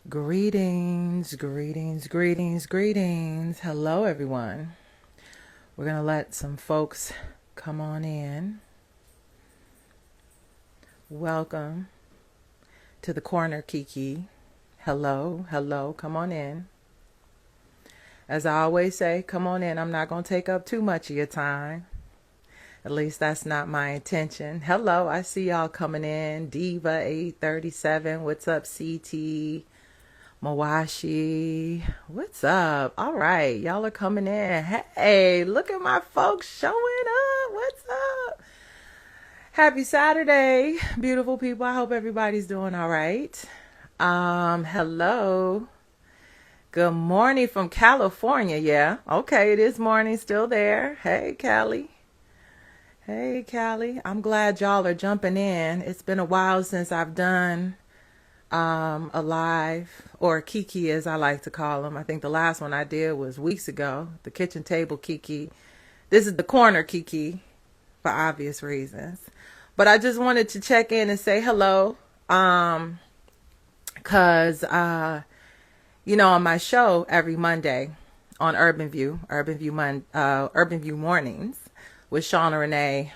Greetings, greetings, greetings, greetings. Hello, everyone. We're going to let some folks come on in. Welcome to the corner, Kiki. Hello, hello, come on in. As I always say, come on in. I'm not going to take up too much of your time. At least that's not my intention. Hello, I see y'all coming in. Diva 837, what's up, CT? Mawashi, what's up? All right, y'all are coming in. Hey, look at my folks showing up. What's up? Happy Saturday, beautiful people. I hope everybody's doing all right. Hello. Good morning from California. Yeah, okay, it is morning still there. Hey, Callie. Hey, Callie. I'm glad y'all are jumping in. It's been a while since I've done a live, or Kiki as I like to call them. I think the last one I did was weeks ago, the kitchen table Kiki. This is the corner Kiki for obvious reasons. But I just wanted to check in and say hello. Cause on my show every Monday on Urban View Mornings with Shauna Renee,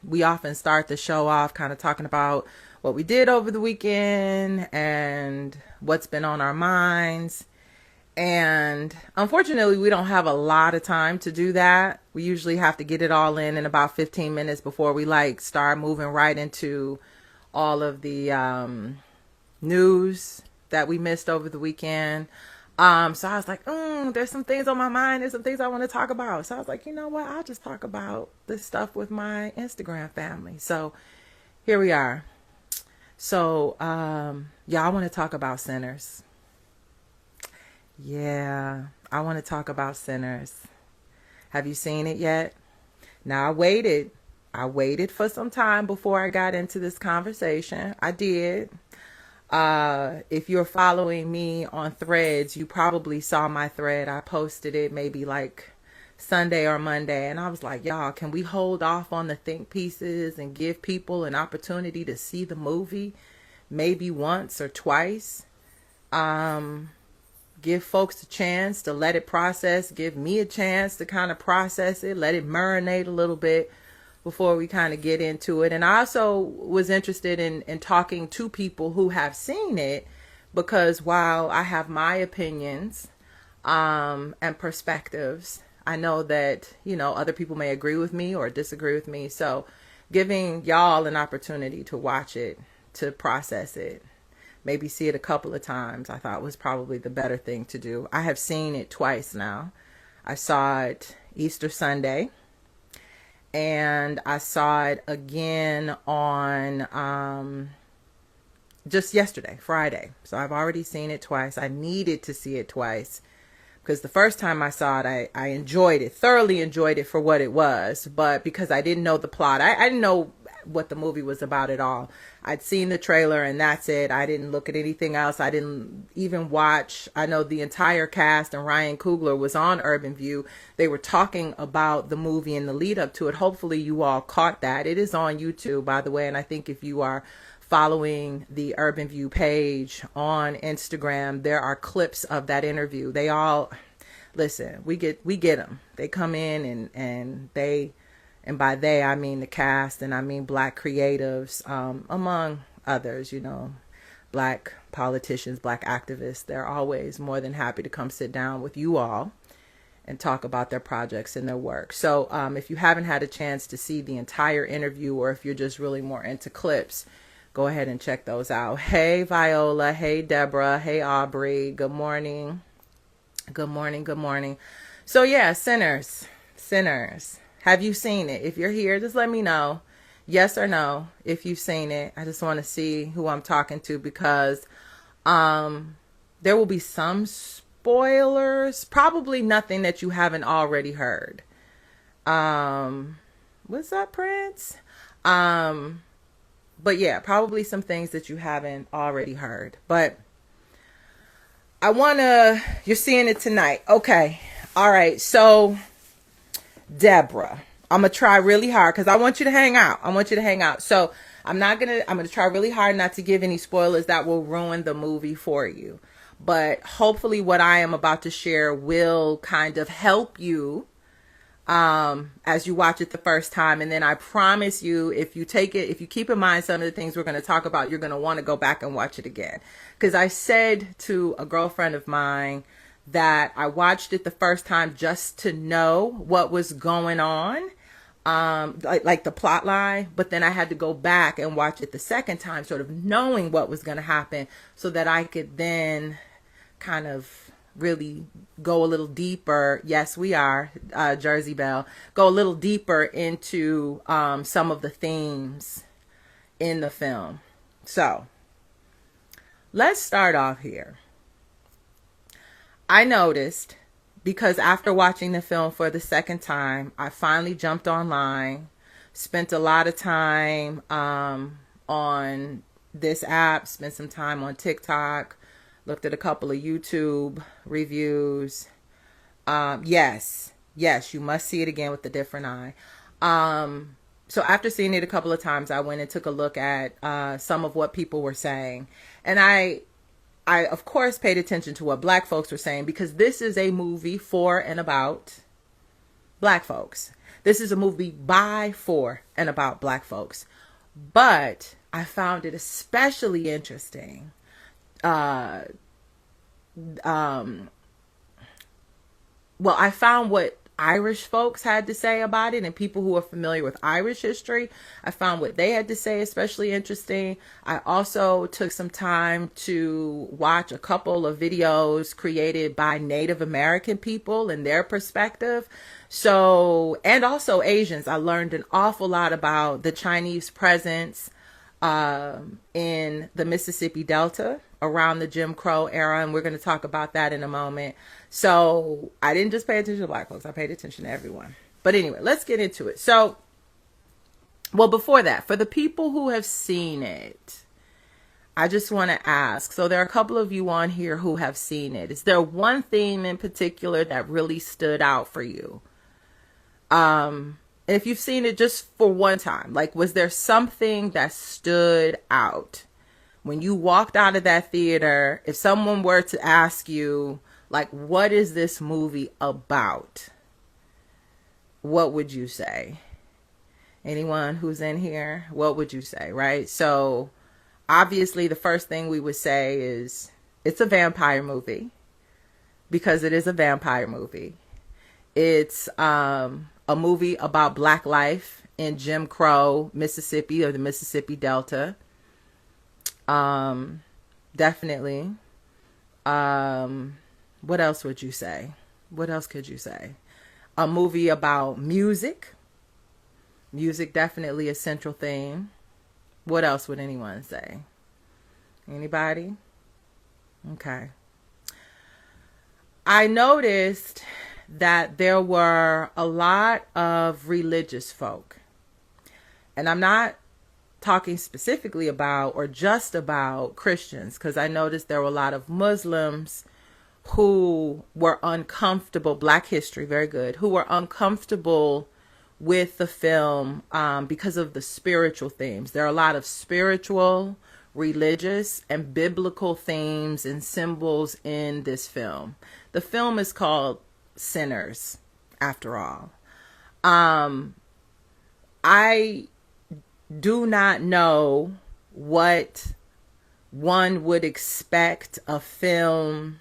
we often start the show off kind of talking about what we did over the weekend and what's been on our minds. And unfortunately, we don't have a lot of time to do that. We usually have to get it all in about 15 minutes before we start moving right into all of the news that we missed over the weekend. So I was like, there's some things on my mind. There's some things I want to talk about. So I was like, you know what? I'll just talk about this stuff with my Instagram family. So here we are. So, I want to talk about Sinners. Yeah, I want to talk about Sinners. Have you seen it yet? Now, I waited for some time before I got into this conversation. I did. If you're following me on Threads, you probably saw my thread. I posted it maybe Sunday or Monday, and I was like, y'all, can we hold off on the think pieces and give people an opportunity to see the movie maybe once or twice? Give folks a chance to let it process, give me a chance to kind of process it, let it marinate a little bit before we kind of get into it. And I also was interested in talking to people who have seen it, because while I have my opinions and perspectives, I know that, other people may agree with me or disagree with me. So giving y'all an opportunity to watch it, to process it, maybe see it a couple of times, I thought was probably the better thing to do. I have seen it twice now. I saw it Easter Sunday, and I saw it again on just yesterday, Friday. So I've already seen it twice. I needed to see it twice, because the first time I saw it, I enjoyed it, thoroughly enjoyed it for what it was. But because I didn't know the plot, I didn't know what the movie was about at all. I'd seen the trailer and that's it. I didn't look at anything else. I didn't even watch. I know the entire cast and Ryan Coogler was on Urban View. They were talking about the movie and the lead up to it. Hopefully you all caught that. It is on YouTube, by the way. And I think if you are following the Urban View page on Instagram, there are clips of that interview. They all, listen, we get them. They come in and they, and by they, I mean the cast, and I mean Black creatives, among others, Black politicians, Black activists. They're always more than happy to come sit down with you all and talk about their projects and their work. So if you haven't had a chance to see the entire interview, or if you're just really more into clips, go ahead and check those out. Hey, Viola. Hey, Deborah. Hey, Aubrey. Good morning. Good morning. Good morning. So yeah, Sinners. Have you seen it? If you're here, just let me know. Yes or no, if you've seen it. I just want to see who I'm talking to, because there will be some spoilers. Probably nothing that you haven't already heard. What's up, Prince? But yeah, probably some things that you haven't already heard. But you're seeing it tonight. Okay. All right. So Deborah, I'm going to try really hard because I want you to hang out. So I'm gonna try really hard not to give any spoilers that will ruin the movie for you. But hopefully what I am about to share will kind of help you as you watch it the first time. And then I promise you, if you keep in mind some of the things we're going to talk about, you're going to want to go back and watch it again. Because I said to a girlfriend of mine that I watched it the first time just to know what was going on, like the plot line, but then I had to go back and watch it the second time, sort of knowing what was going to happen, so that I could then kind of really go a little deeper. Yes, we are, Jersey Belle. Go a little deeper into some of the themes in the film. So let's start off here. I noticed, because after watching the film for the second time, I finally jumped online, spent a lot of time on this app, spent some time on TikTok, looked at a couple of YouTube reviews. Yes, you must see it again with a different eye. So after seeing it a couple of times, I went and took a look at some of what people were saying. And I of course paid attention to what Black folks were saying, because this is a movie for and about Black folks. This is a movie by, for, and about Black folks. But I found it especially interesting. Well, I found what Irish folks had to say about it, and people who are familiar with Irish history, I found what they had to say especially interesting. I also took some time to watch a couple of videos created by Native American people and their perspective. So, and also Asians. I learned an awful lot about the Chinese presence in the Mississippi Delta around the Jim Crow era, and we're going to talk about that in a moment. So I didn't just pay attention to Black folks, I paid attention to everyone. But anyway, let's get into it. So, well, before that, for the people who have seen it, I just want to ask, so there are a couple of you on here who have seen it. Is there one theme in particular that really stood out for you? If you've seen it just for one time, like, was there something that stood out when you walked out of that theater? If someone were to ask you, like, what is this movie about? What would you say? Anyone who's in here, what would you say, right? So obviously the first thing we would say is it's a vampire movie, because it is a vampire movie. It's a movie about Black life in Jim Crow, Mississippi, or the Mississippi Delta. Definitely. What else would you say? What else could you say? A movie about music. Music, definitely a central theme. What else would anyone say? Anybody? Okay. I noticed that there were a lot of religious folk. And I'm not talking specifically about or just about Christians, because I noticed there were a lot of Muslims who were uncomfortable, Black history, very good, who were uncomfortable with the film because of the spiritual themes. There are a lot of spiritual, religious, and biblical themes and symbols in this film. The film is called Sinners, after all. I do not know what one would expect a film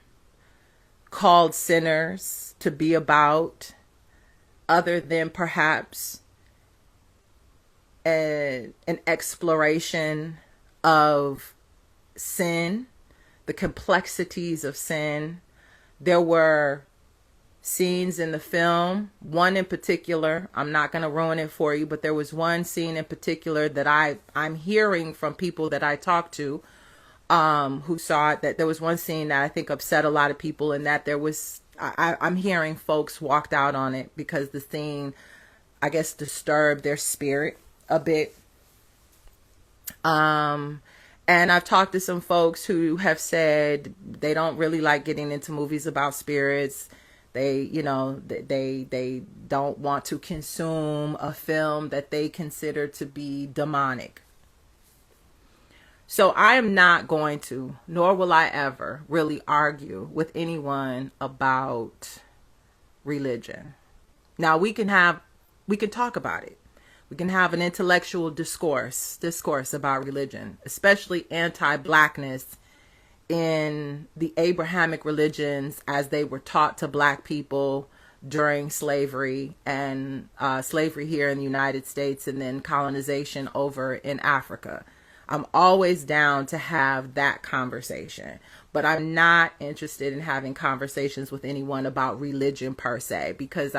called Sinners to be about, other than perhaps an exploration of sin, the complexities of sin. There were scenes in the film, one in particular, I'm not going to ruin it for you, but there was one scene in particular that I'm hearing from people that I talked to who saw it, that there was one scene that I think upset a lot of people, and that there was, I'm hearing folks walked out on it because the scene, I guess, disturbed their spirit a bit. And I've talked to some folks who have said they don't really like getting into movies about spirits. They, you know, they don't want to consume a film that they consider to be demonic. So I am not going to, nor will I ever really argue with anyone about religion. Now we can talk about it. We can have an intellectual discourse about religion, especially anti-blackness in the Abrahamic religions as they were taught to black people during slavery and slavery here in the United States and then colonization over in Africa. I'm always down to have that conversation, but I'm not interested in having conversations with anyone about religion per se, because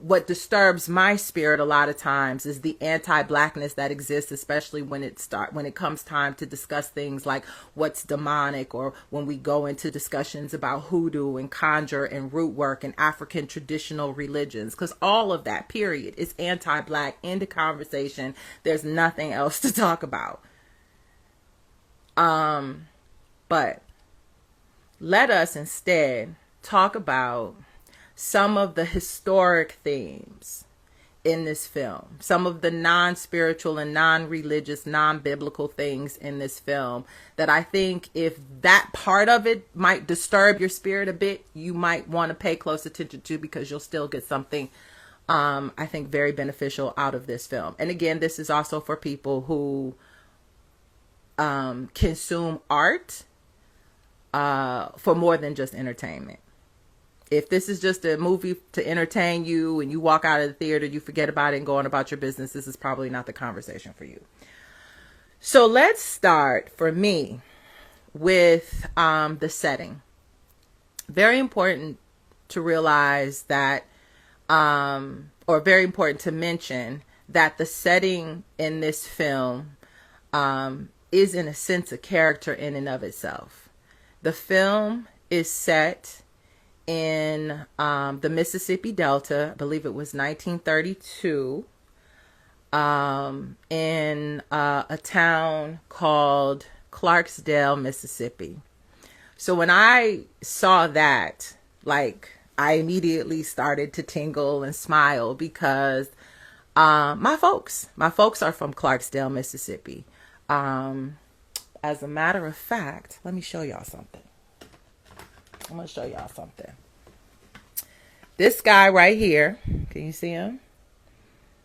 what disturbs my spirit a lot of times is the anti-blackness that exists, especially when it comes time to discuss things like what's demonic, or when we go into discussions about hoodoo and conjure and root work and African traditional religions, because all of that period is anti-black. End of conversation. There's nothing else to talk about. But let us instead talk about some of the historic themes in this film, some of the non-spiritual and non-religious, non-biblical things in this film that I think if that part of it might disturb your spirit a bit, you might want to pay close attention to, because you'll still get something, I think, very beneficial out of this film. And again, this is also for people who consume art for more than just entertainment. If this is just a movie to entertain you and you walk out of the theater, you forget about it and go on about your business, this is probably not the conversation for you. So let's start, for me, with the setting. Very important to realize that, or very important to mention that the setting in this film is in a sense a character in and of itself. The film is set in the Mississippi Delta. I believe it was 1932, in a town called Clarksdale, Mississippi. So when I saw that, I immediately started to tingle and smile, because my folks are from Clarksdale, Mississippi. As a matter of fact, let me show y'all something. I'm going to show y'all something. This guy right here, can you see him?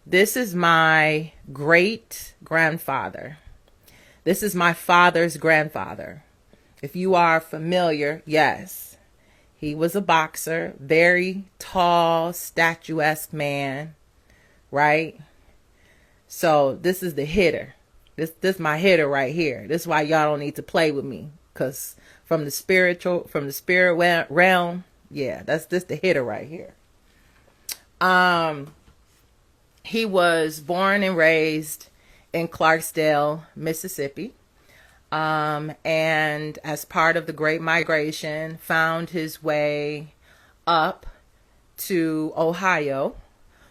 This is my great grandfather. This is my father's grandfather. If you are familiar, yes, he was a boxer, very tall, statuesque man, right? So this is the hitter. This my hitter right here. This is why y'all don't need to play with me, because from the spirit realm, yeah, that's just the hitter right here. He was born and raised in Clarksdale, Mississippi, and as part of the Great Migration, found his way up to Ohio,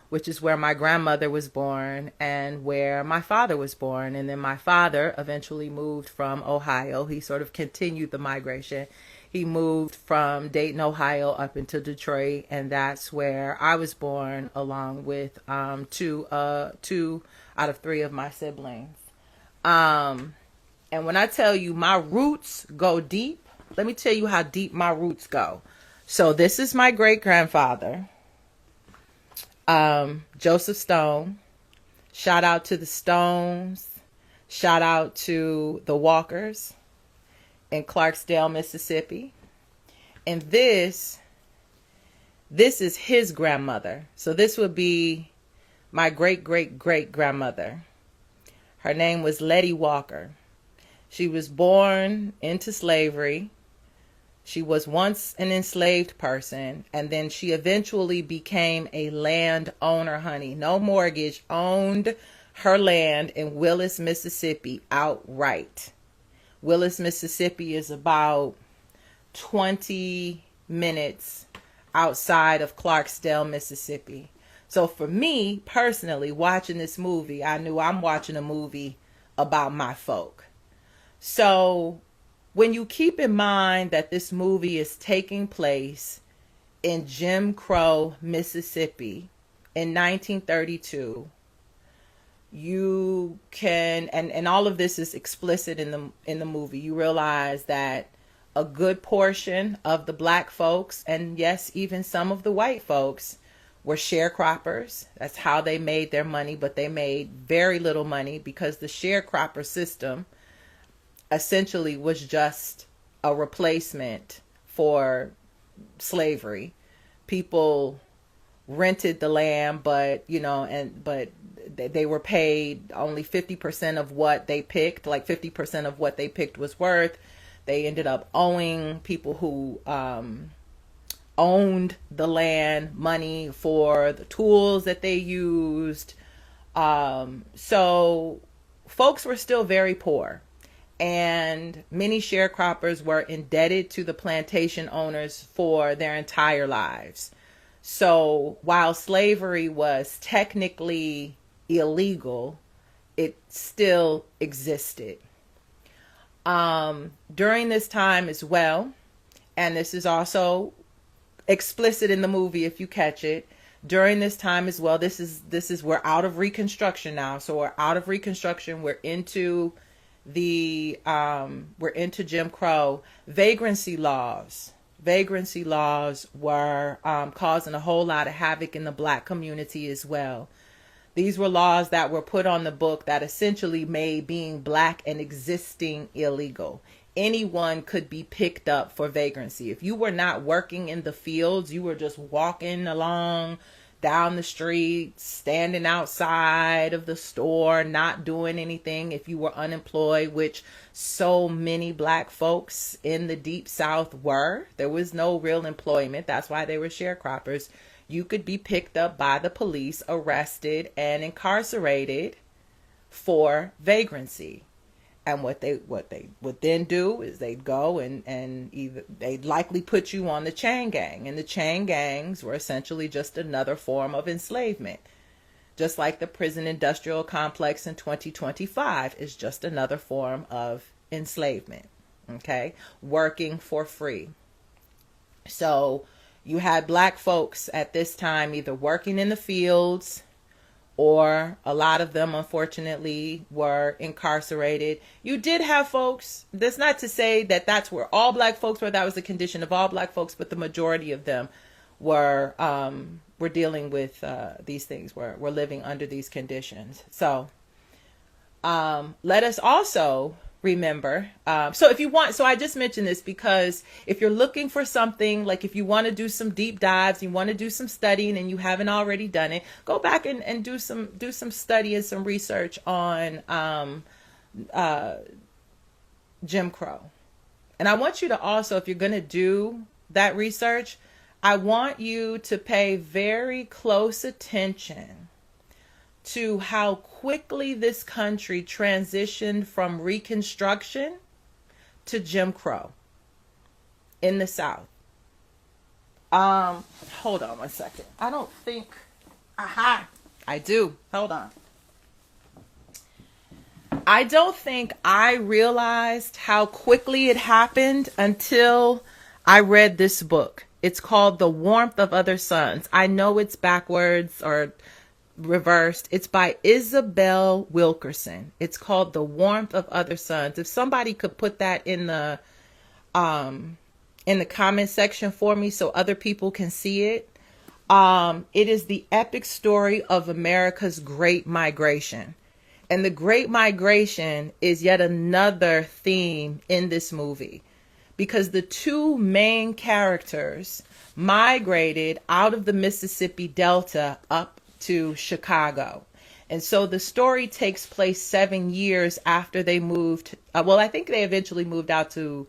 which is where my grandmother was born and where my father was born. And then my father eventually moved from Ohio. He sort of continued the migration. He moved from Dayton, Ohio up into Detroit, and that's where I was born, along with two out of three of my siblings. And when I tell you my roots go deep, let me tell you how deep my roots go. So this is my great grandfather, Joseph Stone. Shout out to the Stones. Shout out to the Walkers in Clarksdale, Mississippi. And this is his grandmother. So this would be my great grandmother. Her name was Letty Walker. She was born into slavery. She was once an enslaved person, and then she eventually became a landowner, honey. No mortgage, owned her land in Willis, Mississippi outright. Willis, Mississippi is about 20 minutes outside of Clarksdale, Mississippi. So for me personally, watching this movie, I knew I'm watching a movie about my folk. So when you keep in mind that this movie is taking place in Jim Crow, Mississippi in 1932, you can, and all of this is explicit in the movie. You realize that a good portion of the black folks, and yes, even some of the white folks, were sharecroppers. That's how they made their money, but they made very little money because the sharecropper system essentially was just a replacement for slavery. People rented the land, but they were paid only 50% of what they picked. Like 50% of what they picked was worth. They ended up owing people who owned the land money for the tools that they used. So folks were still very poor. And many sharecroppers were indebted to the plantation owners for their entire lives. So while slavery was technically illegal, it still existed. During this time as well, and this is also explicit in the movie if you catch it, during this time as well, this is we're out of Reconstruction now. So we're out of Reconstruction. We're into Jim Crow. Vagrancy laws were causing a whole lot of havoc in the black community as well. These were laws that were put on the book that essentially made being black and existing illegal. Anyone could be picked up for vagrancy. If you were not working in the fields, you were just walking along down the street, standing outside of the store, not doing anything. If you were unemployed, which so many black folks in the Deep South were, there was no real employment. That's why they were sharecroppers. You could be picked up by the police, arrested, and incarcerated for vagrancy. And what they would then do is they'd go and either they'd likely put you on the chain gang. And the chain gangs were essentially just another form of enslavement. Just like the prison industrial complex in 2025 is just another form of enslavement. Okay? Working for free. So you had black folks at this time either working in the fields, or a lot of them, unfortunately, were incarcerated. You did have folks, that's not to say that that's where all black folks were, that was the condition of all black folks, but the majority of them were dealing with these things, were living under these conditions. So let us also remember, so if you want, so I just mentioned this because if you're looking for something, like if you want to do some deep dives, you want to do some studying and you haven't already done it, go back and do some study and some research on Jim Crow. And I want you to also, if you're going to do that research, I want you to pay very close attention to how quickly this country transitioned from Reconstruction to Jim Crow in the South. Hold on one second. I don't think, I do. Hold on. I don't think I realized how quickly it happened until I read this book. It's called The Warmth of Other Suns. I know it's backwards or reversed. It's by Isabel Wilkerson. It's called The Warmth of Other Suns. If somebody could put that in the comment section for me so other people can see it. It is the epic story of America's Great Migration. And the Great Migration is yet another theme in this movie, because the two main characters migrated out of the Mississippi Delta up to Chicago. And so the story takes place 7 years after they moved. I think they eventually moved out to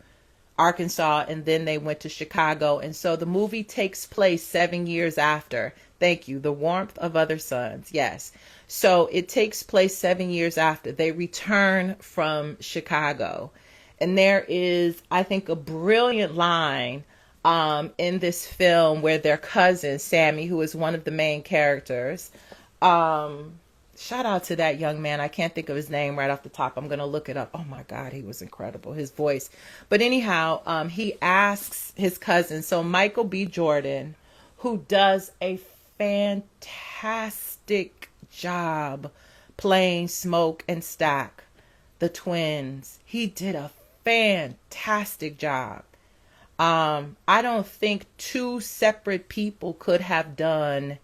Arkansas and then they went to Chicago. And so the movie takes place 7 years after. Thank you. The Warmth of Other Suns. Yes. So it takes place 7 years after they return from Chicago. And there is, I think, a brilliant line in this film where their cousin, Sammy, who is one of the main characters, shout out to that young man. I can't think of his name right off the top. I'm going to look it up. Oh my God, he was incredible. His voice. But anyhow, he asks his cousin, so Michael B. Jordan, who does a fantastic job playing Smoke and Stack, the twins. He did a fantastic job. I don't think two separate people could have done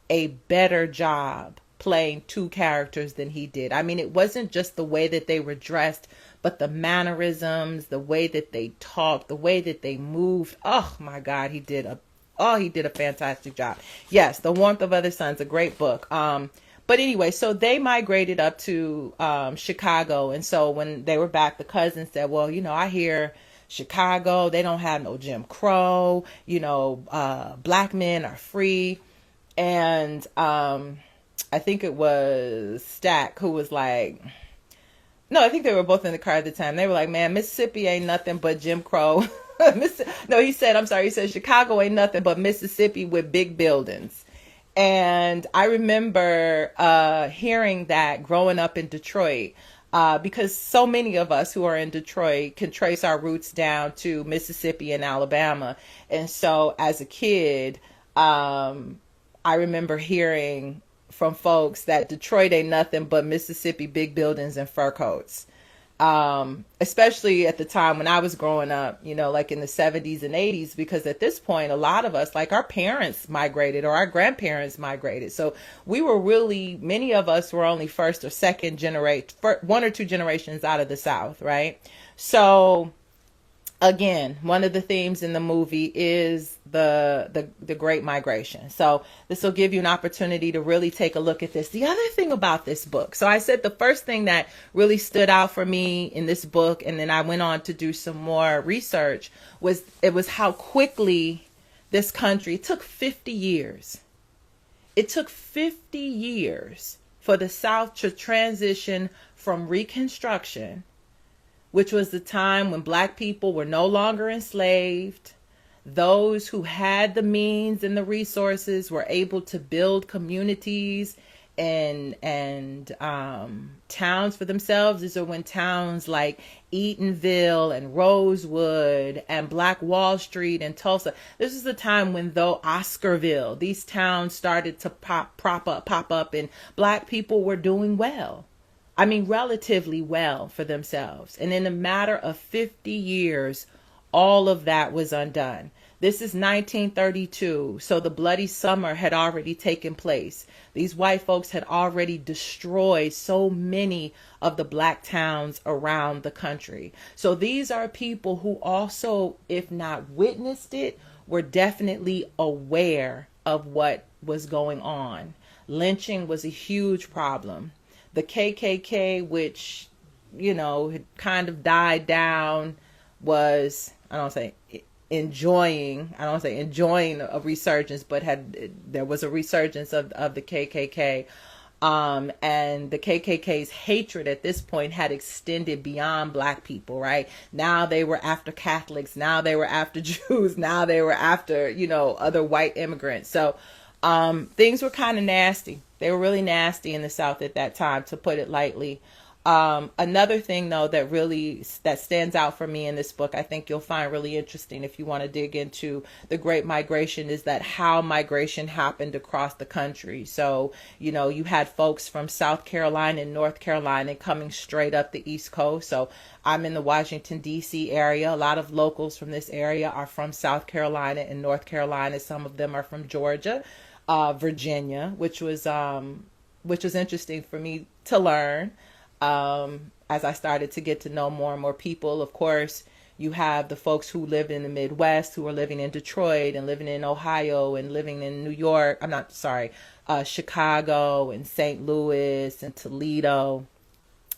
a better job playing two characters than he did. I mean, it wasn't just the way that they were dressed, but the mannerisms, the way that they talked, the way that they moved. Oh my God, he did a fantastic job. Yes, The Warmth of Other Suns, a great book. But anyway, so they migrated up to Chicago. And so when they were back, the cousin said, well, I hear Chicago, they don't have no Jim Crow, black men are free. And I think it was Stack who was like, no, I think they were both in the car at the time. They were like, man, Mississippi ain't nothing but Jim Crow. No, he said Chicago ain't nothing but Mississippi with big buildings. And I remember hearing that growing up in Detroit, because so many of us who are in Detroit can trace our roots down to Mississippi and Alabama. And so as a kid, I remember hearing from folks that Detroit ain't nothing but Mississippi, big buildings and fur coats. Especially at the time when I was growing up, like in the 70s and 80s, because at this point, a lot of us, like our parents migrated or our grandparents migrated. So we were many of us were only first or second generation, one or two generations out of the South, right? So again, one of the themes in the movie is the Great Migration. So this will give you an opportunity to really take a look at this. The other thing about this book, so I said the first thing that really stood out for me in this book, and then I went on to do some more research, was how quickly this country, it took 50 years. It took 50 years for the South to transition from Reconstruction, which was the time when Black people were no longer enslaved. Those who had the means and the resources were able to build communities and towns for themselves. These are when towns like Eatonville and Rosewood and Black Wall Street and Tulsa. This is the time when, though, Oscarville, these towns started to pop up, and Black people were doing well. I mean, relatively well for themselves. And in a matter of 50 years, all of that was undone. This is 1932, so the Bloody Summer had already taken place. These white folks had already destroyed so many of the Black towns around the country. So these are people who also, if not witnessed it, were definitely aware of what was going on. Lynching was a huge problem. The KKK, which, had kind of died down, was, I don't say enjoying a resurgence, but there was a resurgence of the KKK. And the KKK's hatred at this point had extended beyond Black people, right? Now they were after Catholics. Now they were after Jews. Now they were after, other white immigrants. So things were kind of nasty. They were really nasty in the South at that time, to put it lightly. Another thing, though, that stands out for me in this book, I think you'll find really interesting if you want to dig into the Great Migration, is that how migration happened across the country. So, you had folks from South Carolina and North Carolina coming straight up the East Coast. So I'm in the Washington, D.C. area. A lot of locals from this area are from South Carolina and North Carolina. Some of them are from Georgia, Virginia, which was interesting for me to learn. As I started to get to know more and more people. Of course, you have the folks who lived in the Midwest, who were living in Detroit and living in Ohio and living in New York. Chicago and St. Louis and Toledo.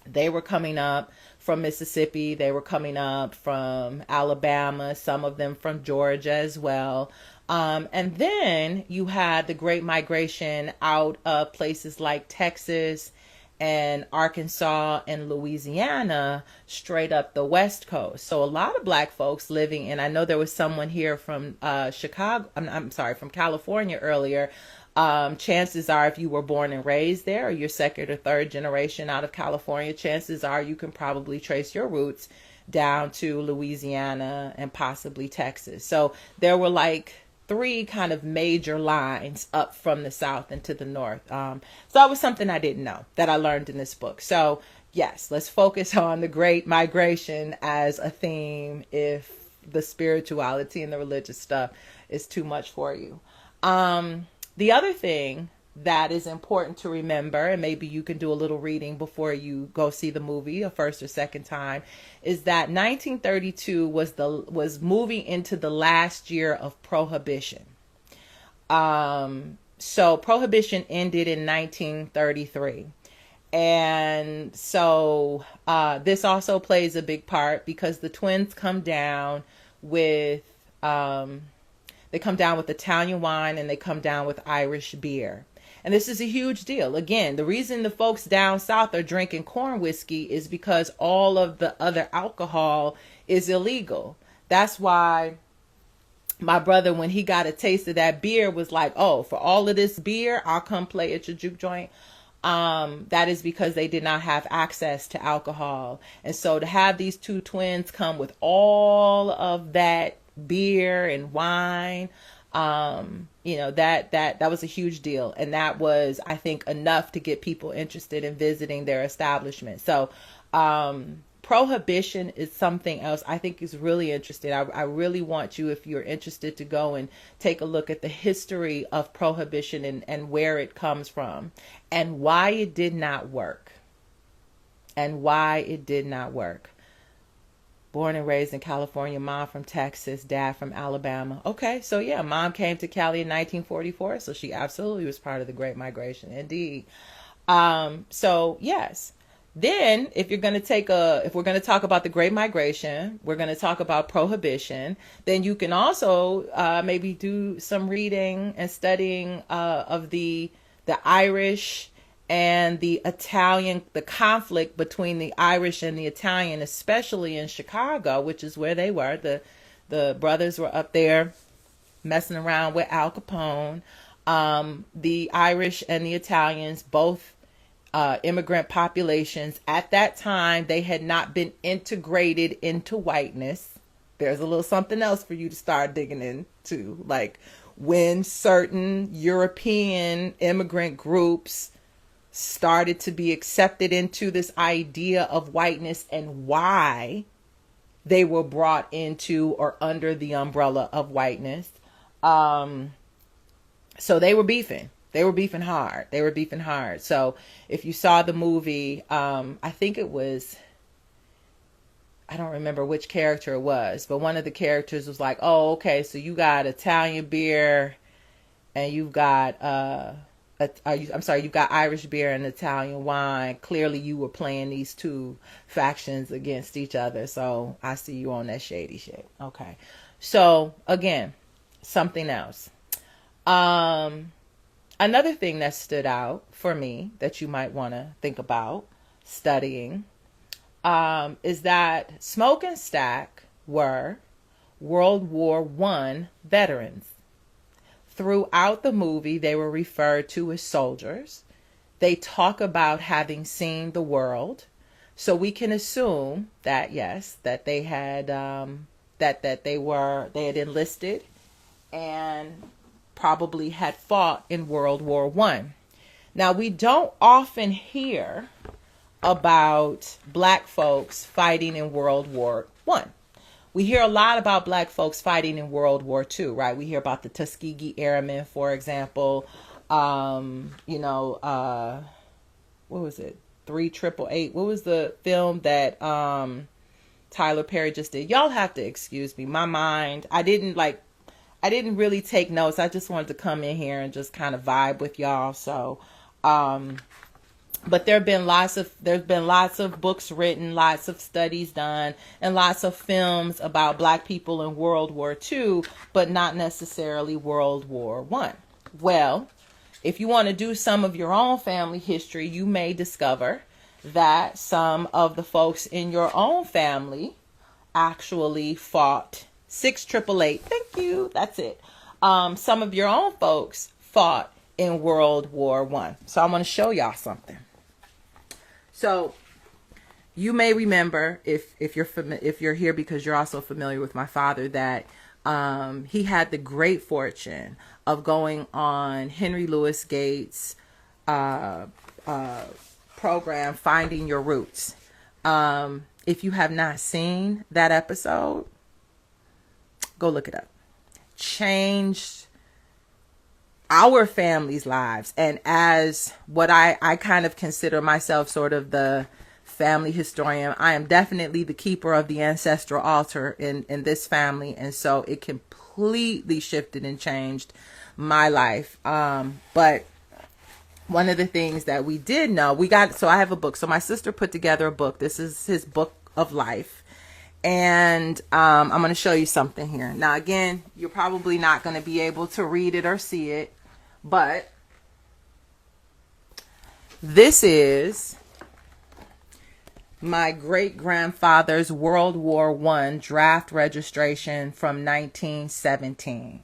They were coming up from Mississippi. They were coming up from Alabama, some of them from Georgia as well. And then you had the Great Migration out of places like Texas and Arkansas and Louisiana straight up the West Coast. So a lot of Black folks living, and I know there was someone here from from California earlier. Chances are, if you were born and raised there, or you're second or third generation out of California, chances are you can probably trace your roots down to Louisiana and possibly Texas. So there were like three kind of major lines up from the south into the north. So that was something I didn't know that I learned in this book. So yes, let's focus on the Great Migration as a theme if the spirituality and the religious stuff is too much for you. The other thing that is important to remember, and maybe you can do a little reading before you go see the movie a first or second time, is that 1932 was moving into the last year of Prohibition. So Prohibition ended in 1933. And so this also plays a big part because the twins come down with Italian wine and they come down with Irish beer. And this is a huge deal. Again, the reason the folks down south are drinking corn whiskey is because all of the other alcohol is illegal. That's why my brother, when he got a taste of that beer, was like, oh, for all of this beer, I'll come play at your juke joint. That is because they did not have access to alcohol. And so to have these two twins come with all of that beer and wine, that was a huge deal. And that was, I think, enough to get people interested in visiting their establishment. So, Prohibition is something else I think is really interesting. I really want you, if you're interested, to go and take a look at the history of Prohibition and where it comes from and why it did not work. Born and raised in California, mom from Texas, dad from Alabama. Okay, so yeah, mom came to Cali in 1944, so she absolutely was part of the Great Migration, indeed. So yes. Then, if we're going to talk about the Great Migration, we're going to talk about Prohibition, then you can also maybe do some reading and studying of the Irish and the Italian, the conflict between the Irish and the Italian, especially in Chicago, which is where they were. The brothers were up there messing around with Al Capone. The Irish and the Italians, both immigrant populations. At that time, they had not been integrated into whiteness. There's a little something else for you to start digging into, like when certain European immigrant groups started to be accepted into this idea of whiteness and why they were brought into or under the umbrella of whiteness. So they were beefing. They were beefing hard. So if you saw the movie, I think it was, I don't remember which character it was, but one of the characters was like, oh, okay, so you got Italian beer and you've got, you've got Irish beer and Italian wine. Clearly you were playing these two factions against each other. So I see you on that shady shit. Okay. So again, something else. Another thing that stood out for me that you might want to think about studying is that Smoke and Stack were World War I veterans. Throughout the movie, they were referred to as soldiers. They talk about having seen the world. So we can assume that, yes, that they had, they had enlisted and probably had fought in World War I. Now, we don't often hear about black folks fighting in World War I. We hear a lot about black folks fighting in World War II, right? We hear about the Tuskegee Airmen, for example. What was it? 3888. What was the film that Tyler Perry just did? Y'all have to excuse me. My mind, I didn't really take notes. I just wanted to come in here and just kind of vibe with y'all. So, but there's been lots of books written, lots of studies done, and lots of films about black people in World War II, but not necessarily World War I. Well, if you want to do some of your own family history, you may discover that some of the folks in your own family actually fought 6888. Thank you. That's it. Some of your own folks fought in World War I. So I'm going to show y'all something. So you may remember, if you're here because you're also familiar with my father, that He had the great fortune of going on Henry Louis Gates' program, Finding Your Roots. If you have not seen that episode, go look it up. Changed our family's lives. And as what I kind of consider myself sort of the family historian, I am definitely the keeper of the ancestral altar in this family. And so it completely shifted and changed my life. But one of the things that we did know, so I have a book. So my sister put together a book. This is his book of life. And I'm going to show you something here. Now, again, you're probably not going to be able to read it or see it, but this is my great-grandfather's World War I draft registration from 1917.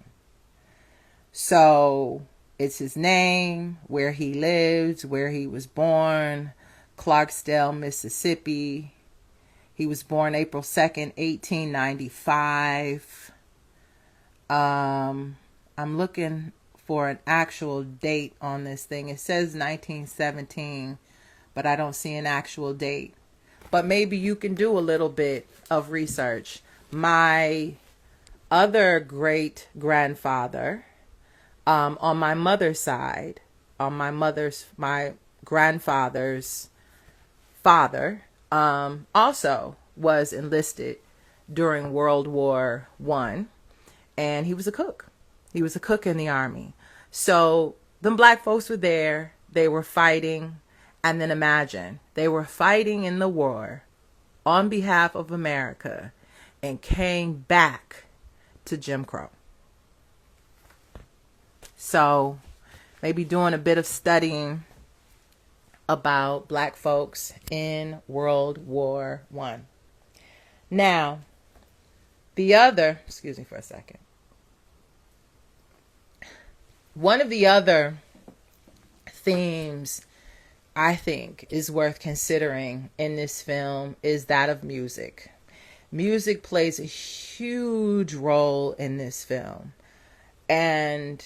So it's his name, where he lives, where he was born, Clarksdale, Mississippi. He was born April 2nd, 1895. I'm looking for an actual date on this thing. It says 1917, but I don't see an actual date. But maybe you can do a little bit of research. My other great grandfather, on my mother's side, my grandfather's father, also was enlisted during World War I, and he was a cook. He was a cook in the army. So the black folks were there, they were fighting, and then imagine, they were fighting in the war on behalf of America and came back to Jim Crow. So maybe doing a bit of studying about black folks in World War I. Now, excuse me for a second. One of the other themes I think is worth considering in this film is that of music. Music plays a huge role in this film. And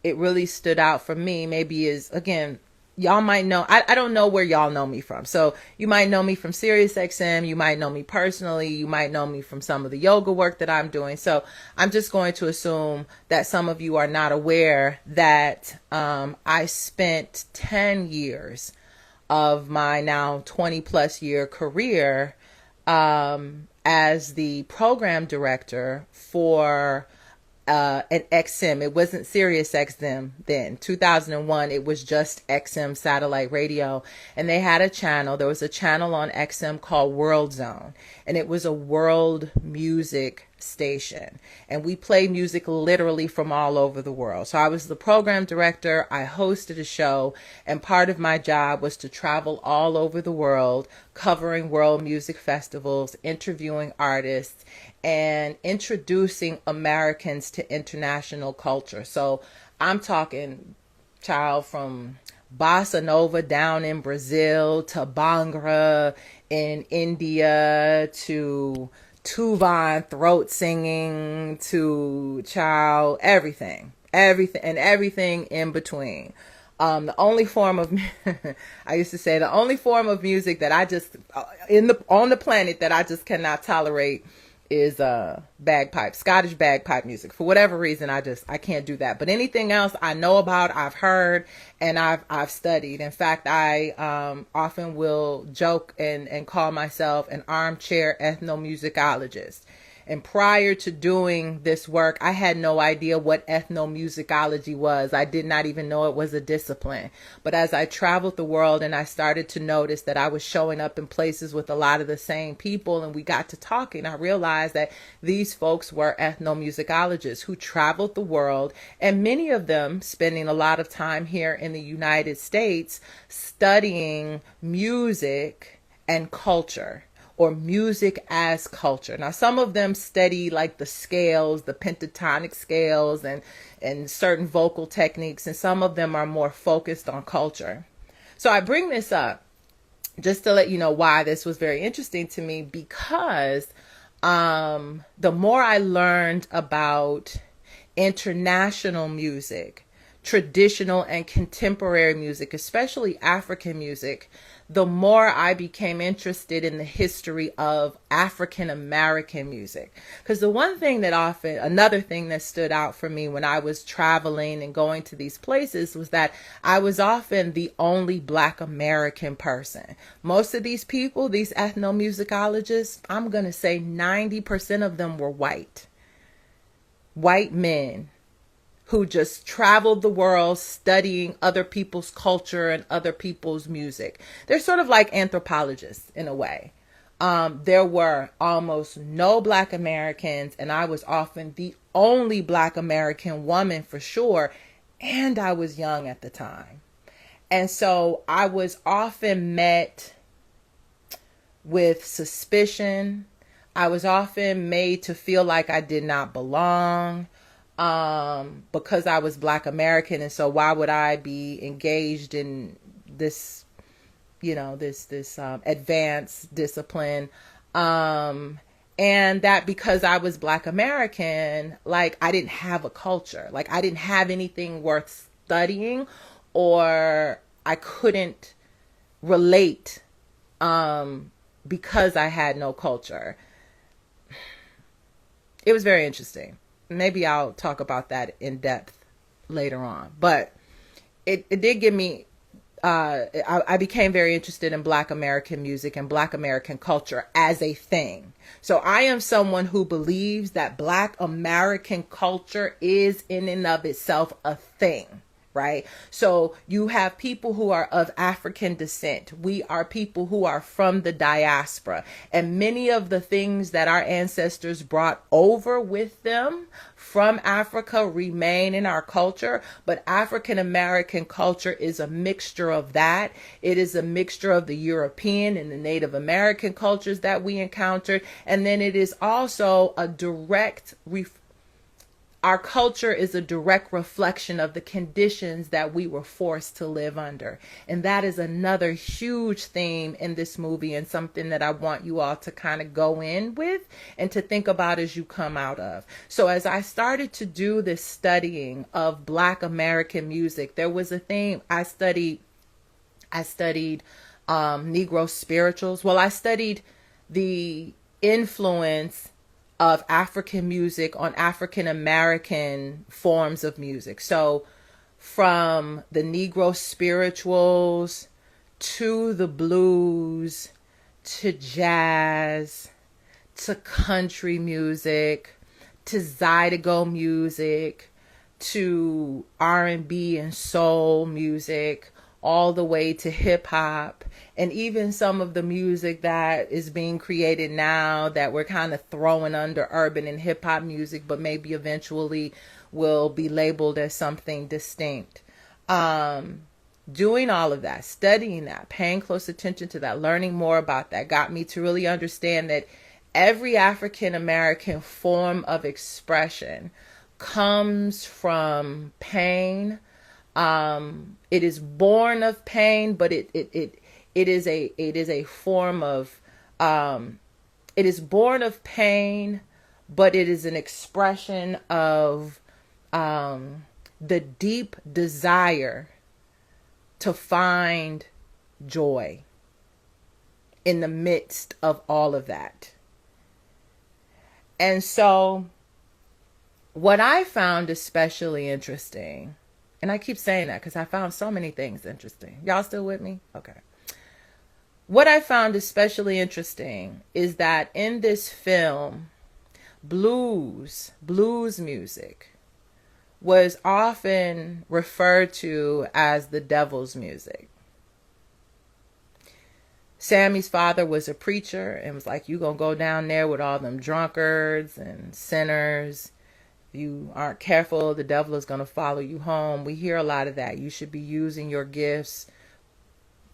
it really stood out for me, maybe is, again, y'all might know, I don't know where y'all know me from. So you might know me from SiriusXM. You might know me personally. You might know me from some of the yoga work that I'm doing. So I'm just going to assume that some of you are not aware that I spent 10 years of my now 20 plus year career as the program director for at XM. It wasn't Sirius XM then. 2001, it was just XM satellite radio. And they had a channel. There was a channel on XM called World Zone. And it was a world music station. And we played music literally from all over the world. So I was the program director. I hosted a show. And part of my job was to travel all over the world, covering world music festivals, interviewing artists, and introducing Americans to international culture. So I'm talking, child, from bossa nova down in Brazil to Bhangra in India to Tuvan throat singing to child, everything in between. The only form of, I used to say, the only form of music that I just, on the planet that I just cannot tolerate is bagpipe, Scottish bagpipe music. For whatever reason, I can't do that. But anything else I know about, I've heard, and I've studied. In fact, I often will joke and call myself an armchair ethnomusicologist. And prior to doing this work, I had no idea what ethnomusicology was. I did not even know it was a discipline. But as I traveled the world and I started to notice that I was showing up in places with a lot of the same people, and we got to talking, I realized that these folks were ethnomusicologists who traveled the world, and many of them spending a lot of time here in the United States studying music and culture, or music as culture. Now, some of them study like the scales, the pentatonic scales and certain vocal techniques, and some of them are more focused on culture. So I bring this up just to let you know why this was very interesting to me, because The more I learned about international music, traditional and contemporary music, especially African music, the more I became interested in the history of African American music. Because another thing that stood out for me when I was traveling and going to these places was that I was often the only Black American person. Most of these people, these ethnomusicologists, I'm going to say 90% of them were white men who just traveled the world studying other people's culture and other people's music. They're sort of like anthropologists in a way. There were almost no Black Americans, and I was often the only Black American woman for sure, and I was young at the time. And so I was often met with suspicion. I was often made to feel like I did not belong. Because I was Black American, and so why would I be engaged in this, this advanced discipline? And that because I was Black American, like I didn't have a culture, like I didn't have anything worth studying, or I couldn't relate because I had no culture. It was very interesting. Maybe I'll talk about that in depth later on. But it did give me, I became very interested in Black American music and Black American culture as a thing. So I am someone who believes that Black American culture is in and of itself a thing. Right? So you have people who are of African descent. We are people who are from the diaspora. And many of the things that our ancestors brought over with them from Africa remain in our culture. But African American culture is a mixture of that. It is a mixture of the European and the Native American cultures that we encountered. And then it is also a direct our culture is a direct reflection of the conditions that we were forced to live under. And that is another huge theme in this movie, and something that I want you all to kind of go in with and to think about as you come out of. So as I started to do this studying of Black American music, there was a theme. I studied Negro spirituals. Well, I studied the influence of African music on African American forms of music. So from the Negro spirituals to the blues to jazz to country music to Zydeco music to R&B and soul music, all the way to hip hop, and even some of the music that is being created now that we're kind of throwing under urban and hip hop music, but maybe eventually will be labeled as something distinct. Doing all of that, studying that, paying close attention to that, learning more about that got me to really understand that every African American form of expression comes from pain. It is born of pain, but it is a form of, it is born of pain, but it is an expression of, the deep desire to find joy in the midst of all of that. And so what I found especially interesting, and I keep saying that because I found so many things interesting. Y'all still with me? Okay. What I found especially interesting is that in this film, blues music was often referred to as the devil's music. Sammy's father was a preacher and was like, you gonna go down there with all them drunkards and sinners. If you aren't careful, the devil is gonna follow you home. We hear a lot of that. You should be using your gifts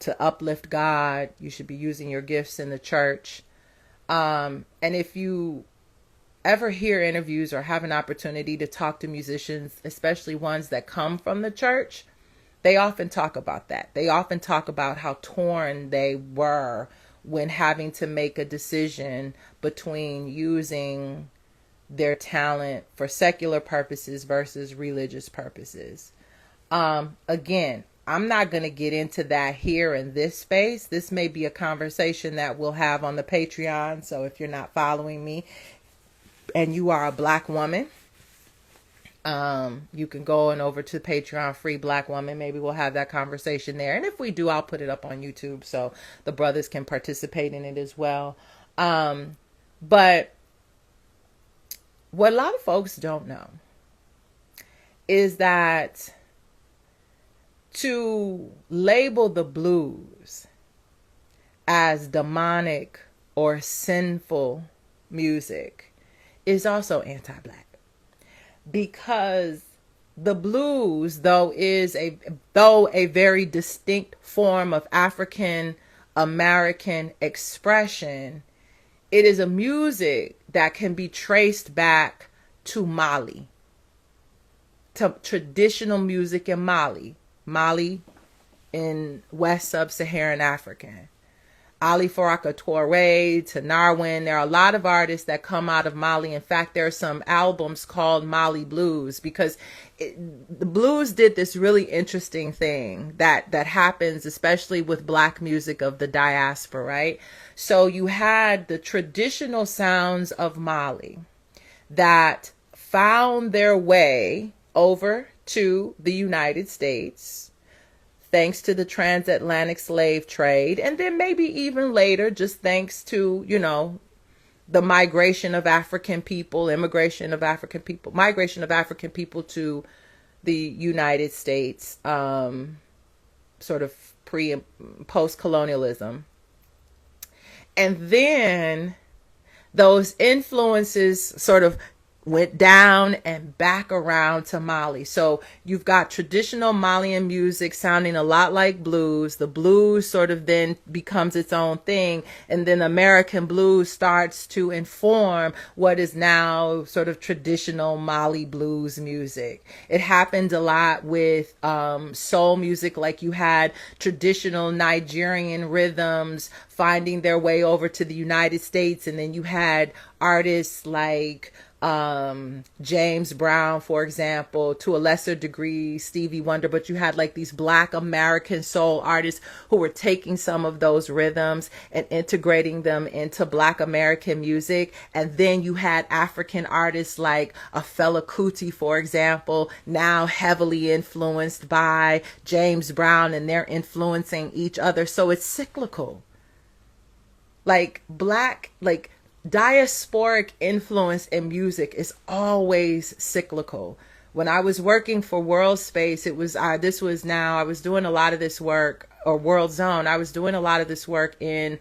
to uplift God. You should be using your gifts in the church. And if you ever hear interviews or have an opportunity to talk to musicians, especially ones that come from the church, they often talk about that. They often talk about how torn they were when having to make a decision between using their talent for secular purposes versus religious purposes. Again, I'm not going to get into that here in this space. This may be a conversation that we'll have on the Patreon. So if you're not following me and you are a Black woman, you can go on over to Patreon, Free Black Woman. Maybe we'll have that conversation there. And if we do, I'll put it up on YouTube so the brothers can participate in it as well. But what a lot of folks don't know is that to label the blues as demonic or sinful music is also anti-Black. Because the blues, though a very distinct form of African American expression, it is a music that can be traced back to Mali, to traditional music in Mali in West Sub-Saharan Africa. Ali Faraka Touré to Narwin. There are a lot of artists that come out of Mali. In fact, there are some albums called Mali Blues because the blues did this really interesting thing that happens, especially with Black music of the diaspora, right? So you had the traditional sounds of Mali that found their way over to the United States, thanks to the transatlantic slave trade, and then maybe even later, just thanks to, the migration of African people to the United States, sort of pre and post-colonialism. And then those influences sort of went down and back around to Mali. So you've got traditional Malian music sounding a lot like blues. The blues sort of then becomes its own thing. And then American blues starts to inform what is now sort of traditional Mali blues music. It happened a lot with soul music, like you had traditional Nigerian rhythms finding their way over to the United States. And then you had artists like James Brown, for example, to a lesser degree Stevie Wonder, but you had like these Black American soul artists who were taking some of those rhythms and integrating them into Black American music. And then you had African artists like Fela Kuti, for example, now heavily influenced by James Brown, and they're influencing each other. So it's cyclical. Diasporic influence in music is always cyclical. When I was working for World Space, I was doing a lot of this work, or World Zone. I was doing a lot of this work in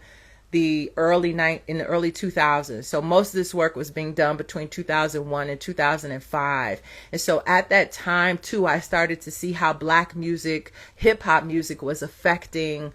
the early 2000s. So most of this work was being done between 2001 and 2005. And so at that time too, I started to see how Black music, hip hop music, was affecting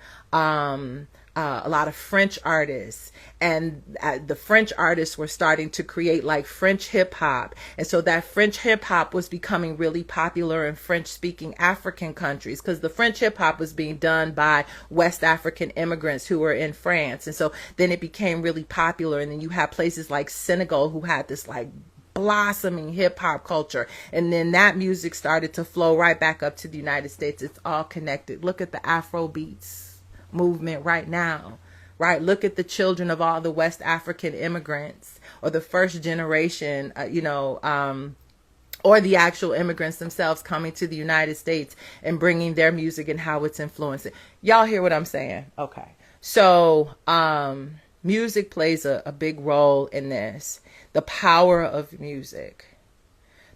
a lot of French artists, and the French artists were starting to create like French hip hop. And so that French hip hop was becoming really popular in French speaking African countries, because the French hip hop was being done by West African immigrants who were in France. And so then it became really popular. And then you have places like Senegal who had this like blossoming hip hop culture. And then that music started to flow right back up to the United States. It's all connected. Look at the Afro beats movement right now, right? Look at the children of all the West African immigrants, or the first generation, or the actual immigrants themselves coming to the United States and bringing their music and how it's influencing. Y'all hear what I'm saying? Okay. So, music plays a big role in this. The power of music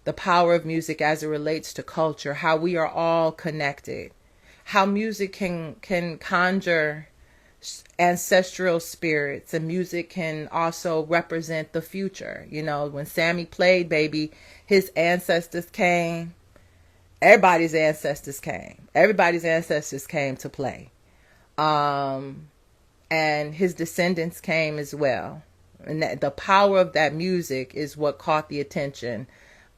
as it relates to culture, how we are all connected. How music can conjure ancestral spirits, and music can also represent the future. When Sammy played, baby, his ancestors came. Everybody's ancestors came. Everybody's ancestors came to play. And his descendants came as well. And the power of that music is what caught the attention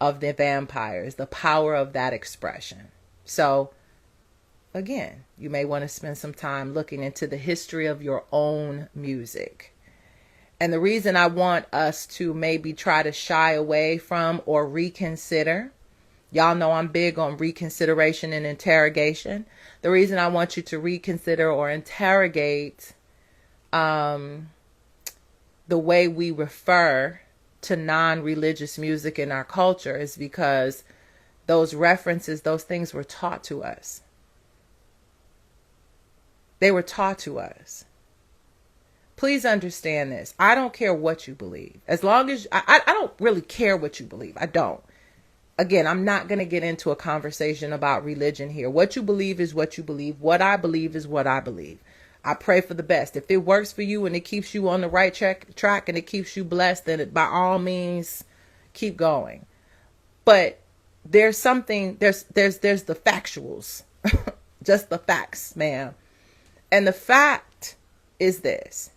of the vampires, the power of that expression. So again, you may want to spend some time looking into the history of your own music. And the reason I want us to maybe try to shy away from or reconsider, y'all know I'm big on reconsideration and interrogation. The reason I want you to reconsider or interrogate the way we refer to non-religious music in our culture is because those references, those things were taught to us. They were taught to us. Please understand this. I don't care what you believe. As long as I don't really care what you believe. I don't. Again, I'm not going to get into a conversation about religion here. What you believe is what you believe. What I believe is what I believe. I pray for the best. If it works for you and it keeps you on the right track and it keeps you blessed, then by all means, keep going. But there's something, there's the factuals, just the facts, ma'am. And the fact is this,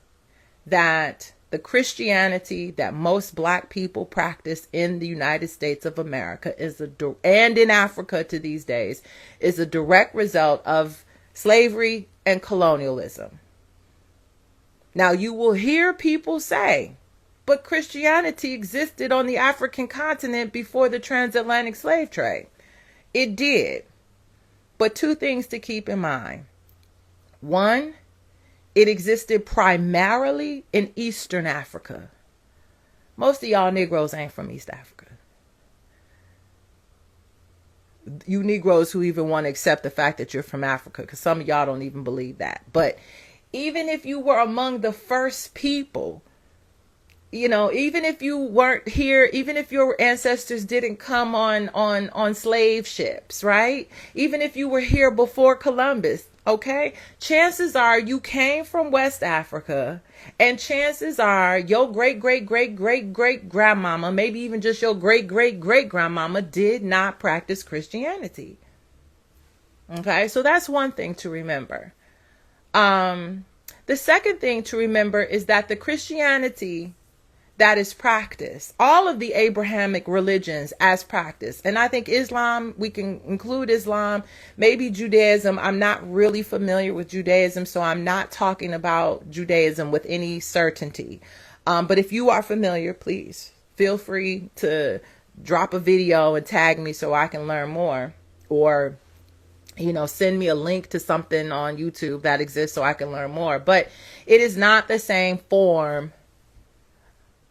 that the Christianity that most black people practice in the United States of America and in Africa to these days is a direct result of slavery and colonialism. Now you will hear people say, but Christianity existed on the African continent before the transatlantic slave trade. It did. But two things to keep in mind. One, it existed primarily in Eastern Africa. Most of y'all Negroes ain't from East Africa. You Negroes who even want to accept the fact that you're from Africa, because some of y'all don't even believe that. But even if you were among the first people, you know, even if you weren't here, even if your ancestors didn't come on slave ships, right? Even if you were here before Columbus, okay, chances are you came from West Africa, and chances are your great-great-great-great-great-grandmama, maybe even just your great-great-great-grandmama, did not practice Christianity. Okay, so that's one thing to remember. The second thing to remember is that the Christianity that is practiced, all of the Abrahamic religions as practiced, and I think Islam, we can include Islam, maybe Judaism. I'm not really familiar with Judaism, so I'm not talking about Judaism with any certainty. But if you are familiar, please feel free to drop a video and tag me so I can learn more, or send me a link to something on YouTube that exists so I can learn more. But it is not the same form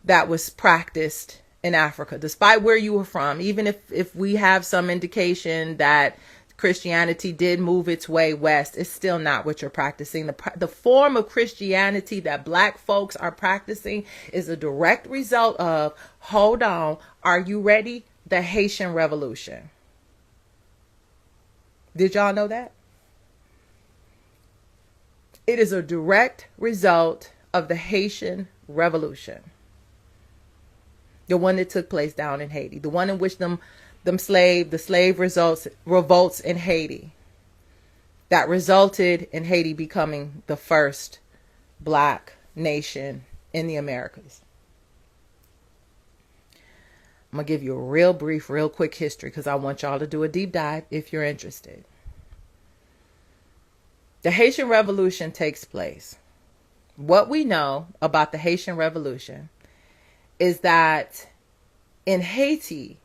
that was practiced in Africa, despite where you were from. Even if we have some indication that Christianity did move its way west, it's still not what you're practicing. The form of Christianity that black folks are practicing is a direct result of, hold on, are you ready? The Haitian Revolution. Did y'all know that? It is a direct result of the Haitian Revolution. The one that took place down in Haiti, the one in which the slave revolts in Haiti, that resulted in Haiti becoming the first black nation in the Americas. I'm going to give you a real brief, real quick history because I want y'all to do a deep dive if you're interested. The Haitian Revolution takes place. What we know about the Haitian Revolution is that in Haiti,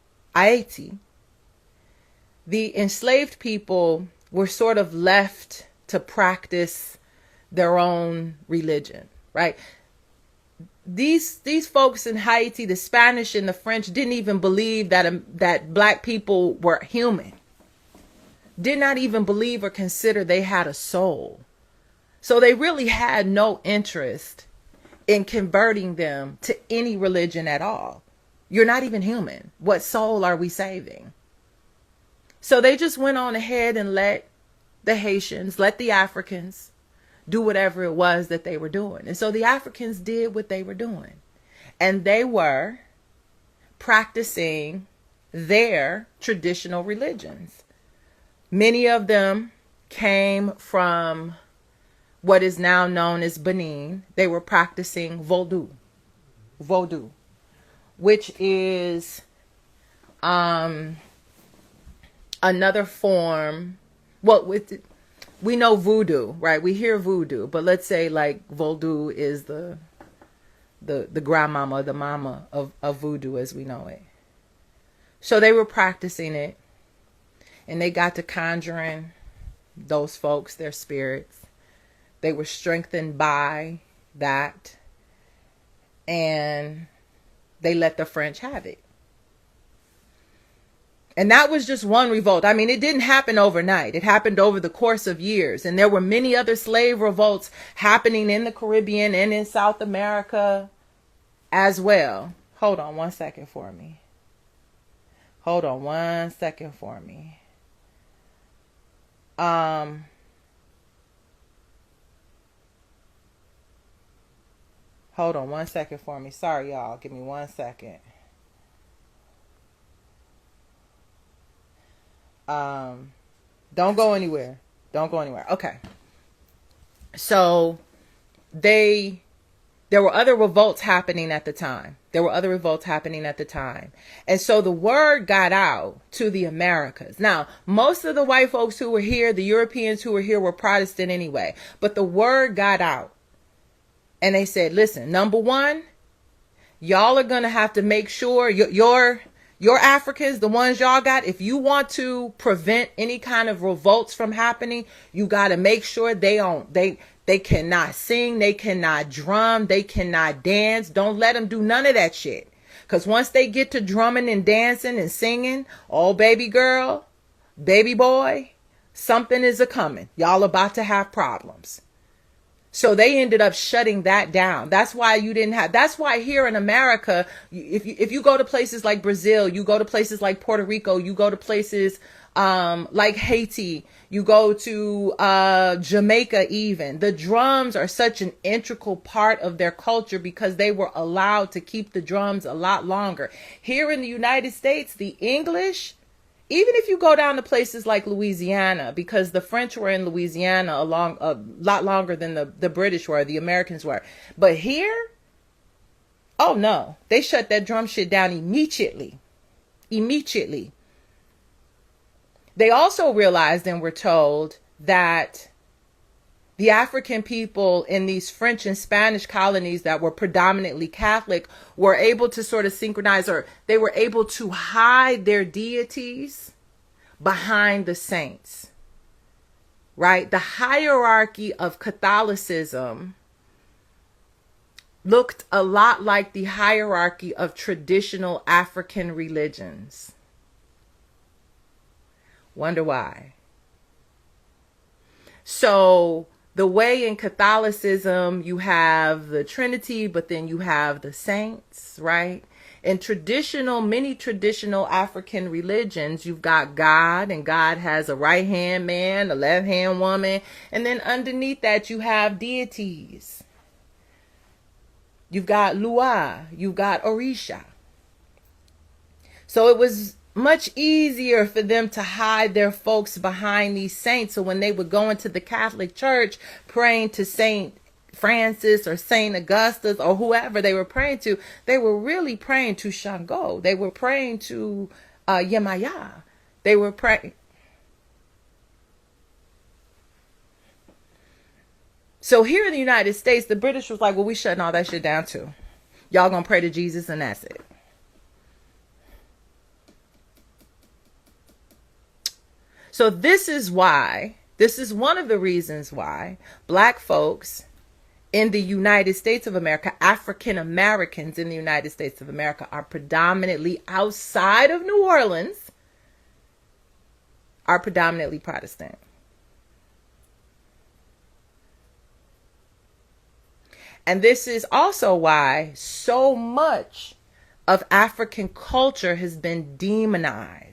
the enslaved people were sort of left to practice their own religion, right? These folks in Haiti, the Spanish and the French, didn't even believe that black people were human. Did not even believe or consider they had a soul. So they really had no interest in converting them to any religion at all. You're not even human. What soul are we saving? So they just went on ahead and let the Haitians, let the Africans do whatever it was that they were doing. And so the Africans did what they were doing. And they were practicing their traditional religions. Many of them came from what is now known as Benin. They were practicing Vodou, which is another form. we know voodoo, right? We hear voodoo, but let's say like Vodou is the grandmama, the mama of voodoo as we know it. So they were practicing it, and they got to conjuring those folks, their spirits. They were strengthened by that, and they let the French have it. And that was just one revolt. I mean, it didn't happen overnight. It happened over the course of years. And there were many other slave revolts happening in the Caribbean and in South America as well. Hold on one second for me. Hold on one second for me. Hold on one second for me. Sorry, y'all. Give me 1 second. Don't go anywhere. Don't go anywhere. Okay. So there were other revolts happening at the time. And so the word got out to the Americas. Now, most of the white folks who were here, the Europeans who were here, were Protestant anyway. But the word got out. And they said, listen, number one, y'all are going to have to make sure your Africans, the ones y'all got, if you want to prevent any kind of revolts from happening, you got to make sure they cannot sing, they cannot drum, they cannot dance. Don't let them do none of that shit. Because once they get to drumming and dancing and singing, oh, baby girl, baby boy, something is a-coming. Y'all about to have problems. So they ended up shutting that down. That's why that's why here in America, if you go to places like Brazil, you go to places like Puerto Rico, you go to places like Haiti, you go to Jamaica even. The drums are such an integral part of their culture because they were allowed to keep the drums a lot longer. Here in the United States, the English, even if you go down to places like Louisiana, because the French were in Louisiana a lot longer than the British were, the Americans were. But here, oh no, they shut that drum shit down immediately. Immediately. They also realized and were told that the African people in these French and Spanish colonies that were predominantly Catholic were able to sort of synchronize, or they were able to hide their deities behind the saints, right? The hierarchy of Catholicism looked a lot like the hierarchy of traditional African religions. Wonder why? So the way in Catholicism you have the Trinity, but then you have the saints, right? In many traditional African religions, you've got God, and God has a right hand man, a left hand woman, and then underneath that you have deities. You've got Lua, you've got Orisha. So it was much easier for them to hide their folks behind these saints. So when they would go into the Catholic Church praying to Saint Francis or Saint Augustus or whoever they were praying to, they were really praying to Shango. They were praying to Yemaya. They were praying. So here in the United States, the British was like, well, we shutting all that shit down too. Y'all gonna pray to Jesus and that's it. So this is one of the reasons why Black folks in the United States of America, African Americans in the United States of America, are predominantly outside of New Orleans, are predominantly Protestant. And this is also why so much of African culture has been demonized.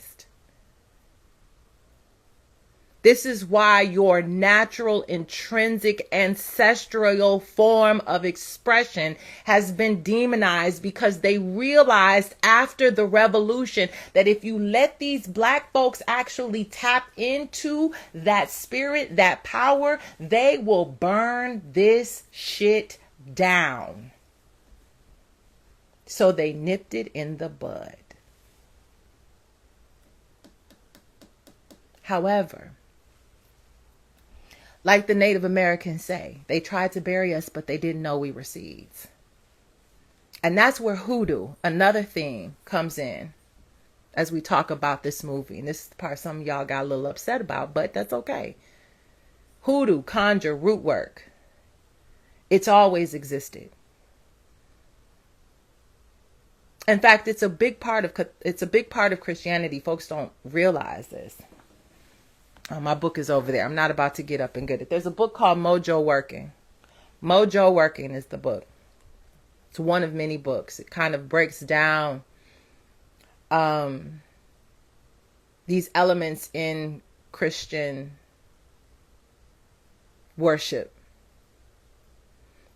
This is why your natural, intrinsic, ancestral form of expression has been demonized, because they realized after the revolution that if you let these Black folks actually tap into that spirit, that power, they will burn this shit down. So they nipped it in the bud. However, Like the Native Americans say, they tried to bury us, but they didn't know we were seeds. And that's where hoodoo, another theme, comes in as we talk about this movie. And this is the part some of y'all got a little upset about, but that's okay. Hoodoo, conjure, root work. It's always existed. In fact, it's a big part of Christianity. Folks don't realize this. My book is over there. I'm not about to get up and get it. There's a book called Mojo Working. Mojo Working is the book. It's one of many books. It kind of breaks down these elements in Christian worship.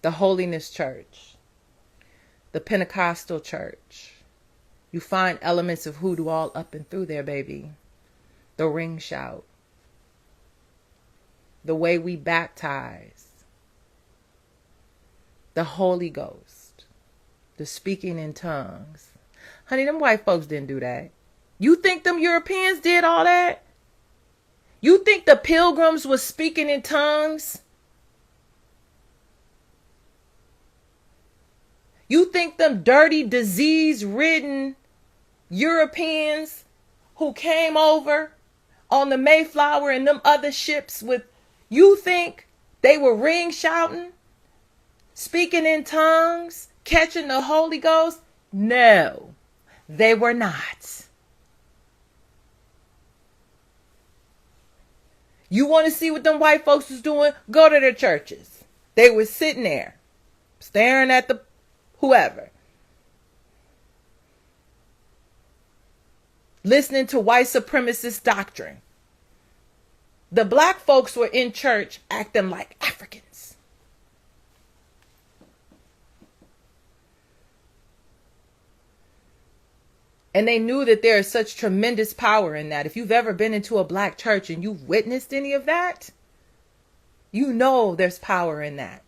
The Holiness Church, the Pentecostal Church. You find elements of hoodoo all up and through there, baby. The ring shout. The way we baptize. The Holy Ghost. The speaking in tongues. Honey, them white folks didn't do that. You think them Europeans did all that? You think the pilgrims was speaking in tongues? You think them dirty, disease-ridden Europeans who came over on the Mayflower and them other ships you think they were ring shouting, speaking in tongues, catching the Holy Ghost? No, they were not. You want to see what them white folks was doing? Go to their churches. They were sitting there, staring at the whoever, listening to white supremacist doctrine. The black folks were in church acting like Africans. And they knew that there is such tremendous power in that. If you've ever been into a black church and you've witnessed any of that, you know there's power in that.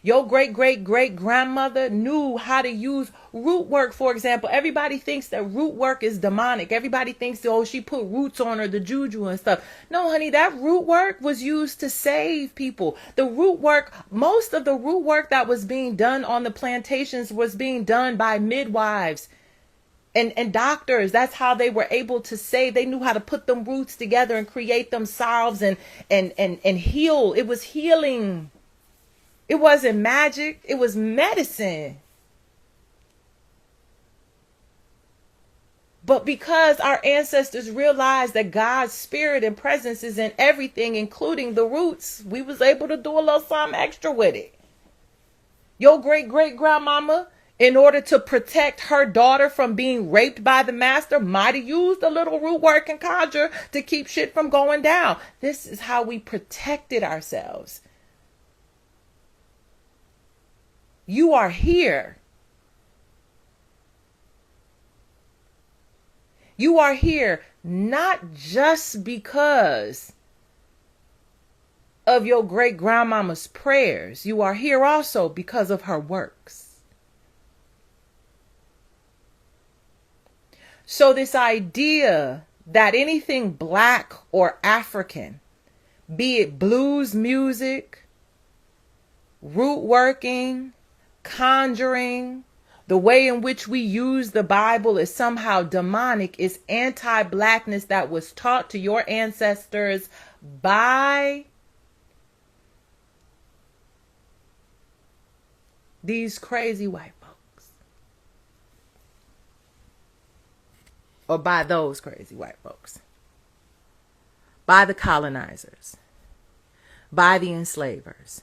Your great-great-great-grandmother knew how to use root work, for example. Everybody thinks that root work is demonic. Everybody thinks, oh, she put roots on her, the juju and stuff. No, honey, that root work was used to save people. The root work, most of the root work that was being done on the plantations was being done by midwives and doctors. That's how they were able to save. They knew how to put them roots together and create them salves and heal. It was healing. It wasn't magic. It was medicine. But because our ancestors realized that God's spirit and presence is in everything, including the roots, we was able to do a little something extra with it. Your great-great-grandmama, in order to protect her daughter from being raped by the master, might have used a little root work and conjure to keep shit from going down. This is how we protected ourselves. You are here. You are here not just because of your great grandmama's prayers. You are here also because of her works. So this idea that anything black or African, be it blues music, root working, conjuring, the way in which we use the Bible is somehow demonic, is anti-blackness that was taught to your ancestors by these crazy white folks. Or by those crazy white folks. By the colonizers. By the enslavers.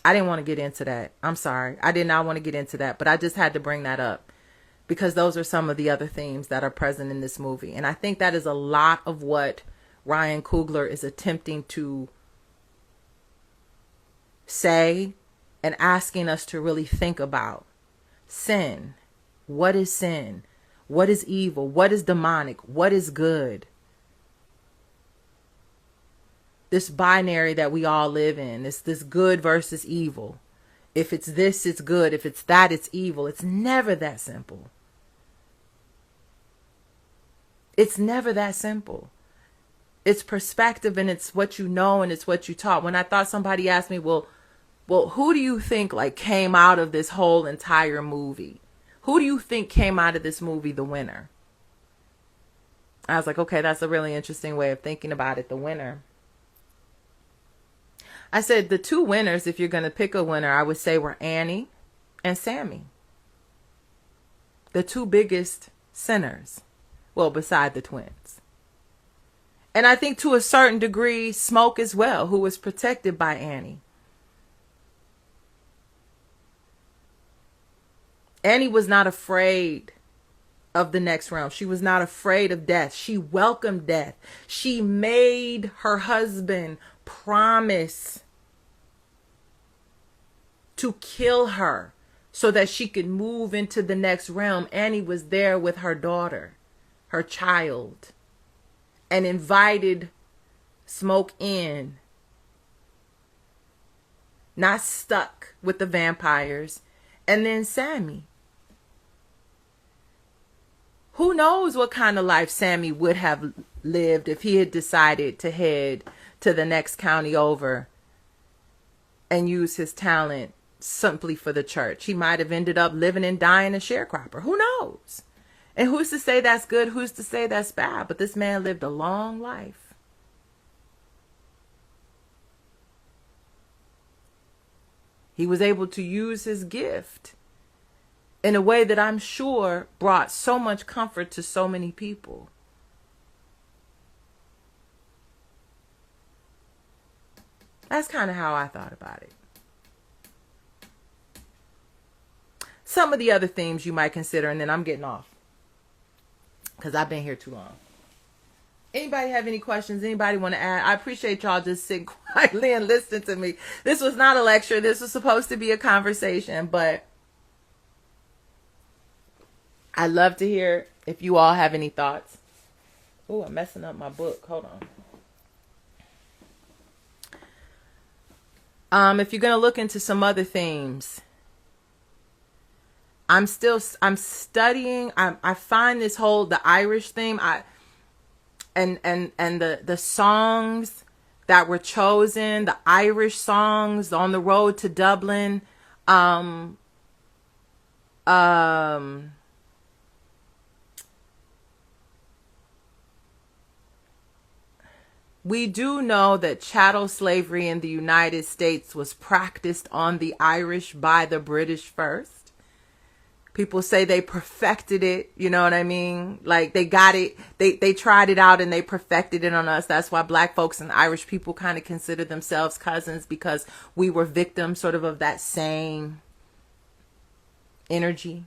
I didn't want to get into that. I'm sorry. I did not want to get into that, but I just had to bring that up because those are some of the other themes that are present in this movie. And I think that is a lot of what Ryan Coogler is attempting to say and asking us to really think about. Sin. What is sin? What is evil? What is demonic? What is good? This binary that we all live in, this good versus evil. If it's this, it's good. If it's that, it's evil. It's never that simple. It's never that simple. It's perspective, and it's what you know, and it's what you taught. When I thought somebody asked me, well, who do you think like came out of this whole entire movie? Who do you think came out of this movie the winner? I was like, okay, that's a really interesting way of thinking about it, the winner. I said the two winners, if you're going to pick a winner, I would say were Annie and Sammy. The two biggest sinners. Well, beside the twins. And I think to a certain degree, Smoke as well, who was protected by Annie. Annie was not afraid of the next realm. She was not afraid of death. She welcomed death. She made her husband promise to kill her so that she could move into the next realm. Annie was there with her daughter, her child, and invited Smoke in. Not stuck with the vampires. And then Sammy. Who knows what kind of life Sammy would have lived if he had decided to head to the next county over and use his talent simply for the church. He might have ended up living and dying a sharecropper. Who knows? And who's to say that's good? Who's to say that's bad? But this man lived a long life. He was able to use his gift in a way that I'm sure brought so much comfort to so many people. That's kind of how I thought about it. Some of the other themes you might consider, and then I'm getting off because I've been here too long. Anybody have any questions? Anybody want to add? I appreciate y'all just sitting quietly and listening to me. This was not a lecture. This was supposed to be a conversation, but I'd love to hear if you all have any thoughts. Oh, I'm messing up my book. Hold on. If you're going to look into some other themes, I'm studying. I find this whole, the Irish theme, and the songs that were chosen, the Irish songs on the road to Dublin, we do know that chattel slavery in the United States was practiced on the Irish by the British first. People say they perfected it, you know what I mean? Like they got it, they tried it out and they perfected it on us. That's why black folks and Irish people kind of consider themselves cousins, because we were victims sort of that same energy.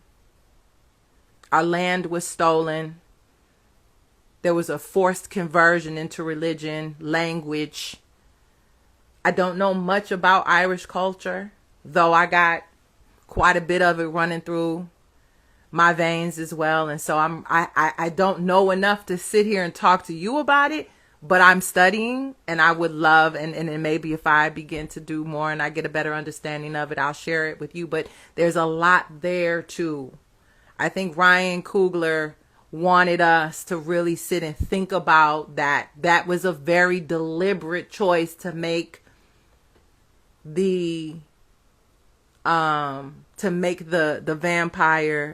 Our land was stolen. There was a forced conversion into religion, language. I don't know much about Irish culture, though I got quite a bit of it running through my veins as well. And so I don't know enough to sit here and talk to you about it, but I'm studying, and I would love, and maybe if I begin to do more and I get a better understanding of it, I'll share it with you. But there's a lot there too. I think Ryan Coogler wanted us to really sit and think about that. That was a very deliberate choice to make the vampire,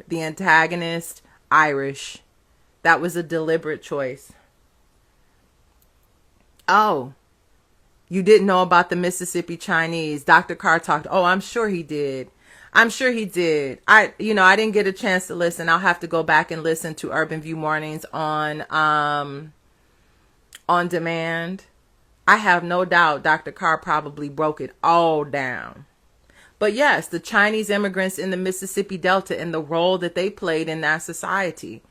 the antagonist, Irish. That was a deliberate choice. Oh, you didn't know about the Mississippi Chinese. Dr. Carr talked. Oh, I'm sure he did. I'm sure he did. I didn't get a chance to listen. I'll have to go back and listen to Urban View Mornings on demand. I have no doubt Dr. Carr probably broke it all down. But yes, the Chinese immigrants in the Mississippi Delta and the role that they played in that society,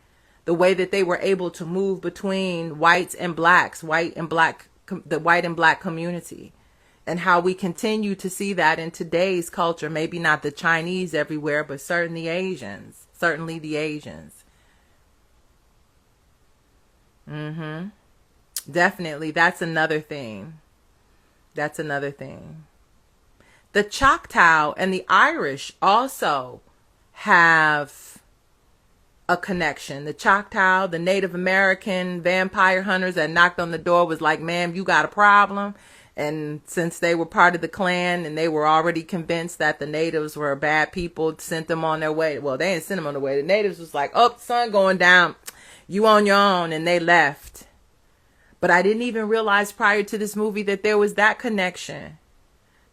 the way that they were able to move between whites and blacks, the white and black community. And how we continue to see that in today's culture. Maybe not the Chinese everywhere, but certainly the Asians. Definitely. That's another thing. The Choctaw and the Irish also have a connection. The Choctaw, the Native American vampire hunters that knocked on the door was like, ma'am, you got a problem. And since they were part of the Klan and they were already convinced that the natives were bad people, sent them on their way. Well, they didn't send them on their way. The natives was like, oh, sun going down. You on your own. And they left. But I didn't even realize prior to this movie that there was that connection.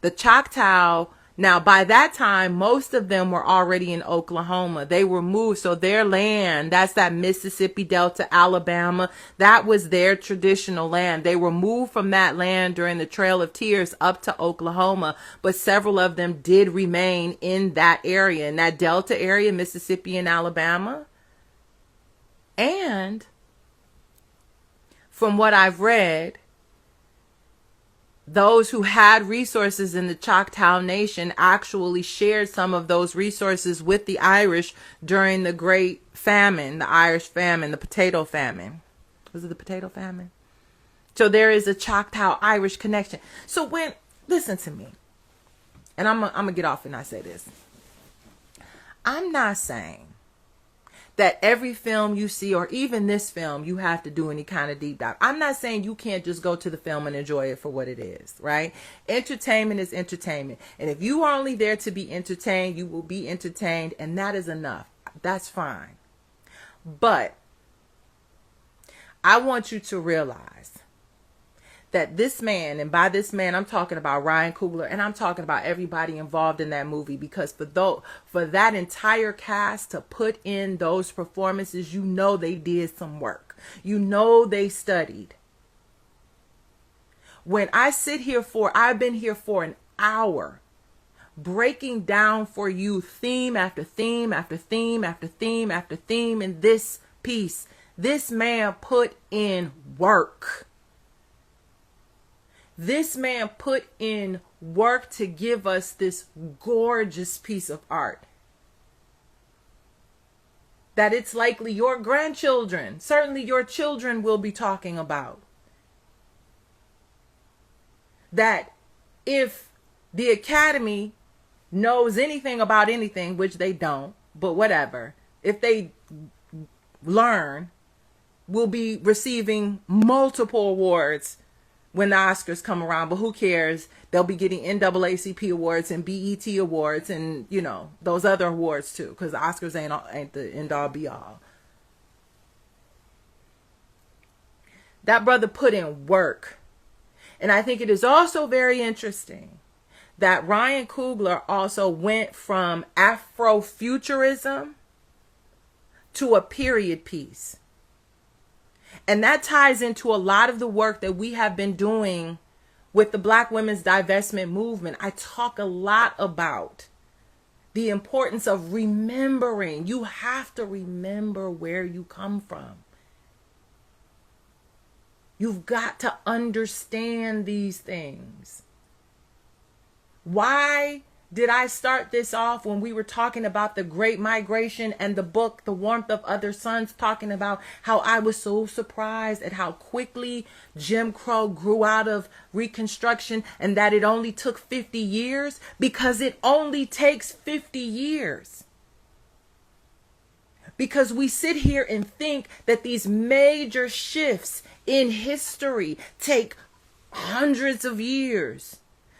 The Choctaw, now by that time, most of them were already in Oklahoma. They were moved. So their land, that's that Mississippi Delta, Alabama, that was their traditional land. They were moved from that land during the Trail of Tears up to Oklahoma. But several of them did remain in that area, in that Delta area, Mississippi and Alabama. And from what I've read, those who had resources in the Choctaw Nation actually shared some of those resources with the Irish during the Great Famine, the Irish famine, the potato famine. Was it the potato famine? So there is a Choctaw-Irish connection. So listen to me, and I'm gonna get off and I say this. I'm not saying that every film you see, or even this film, you have to do any kind of deep dive. I'm not saying you can't just go to the film and enjoy it for what it is, right? Entertainment is entertainment. And if you are only there to be entertained, you will be entertained, and that is enough. That's fine. But I want you to realize that this man, and by this man, I'm talking about Ryan Coogler, and I'm talking about everybody involved in that movie, because for that entire cast to put in those performances, you know they did some work. You know they studied. When I sit here I've been here for an hour breaking down for you theme after theme after theme after theme after theme in this piece. This man put in work. This man put in work to give us this gorgeous piece of art that it's likely your grandchildren, certainly your children, will be talking about. That if the Academy knows anything about anything, which they don't, but whatever, if they learn, we'll be receiving multiple awards when the Oscars come around. But who cares? They'll be getting NAACP awards and BET awards and, those other awards too, because the Oscars ain't the end all be all. That brother put in work. And I think it is also very interesting that Ryan Coogler also went from Afrofuturism to a period piece. And that ties into a lot of the work that we have been doing with the Black women's divestment movement. I talk a lot about the importance of remembering. You have to remember where you come from. You've got to understand these things. Why did I start this off when we were talking about the Great Migration and the book, The Warmth of Other Suns, talking about how I was so surprised at how quickly Jim Crow grew out of Reconstruction and that it only took 50 years? Because it only takes 50 years. Because we sit here and think that these major shifts in history take hundreds of years.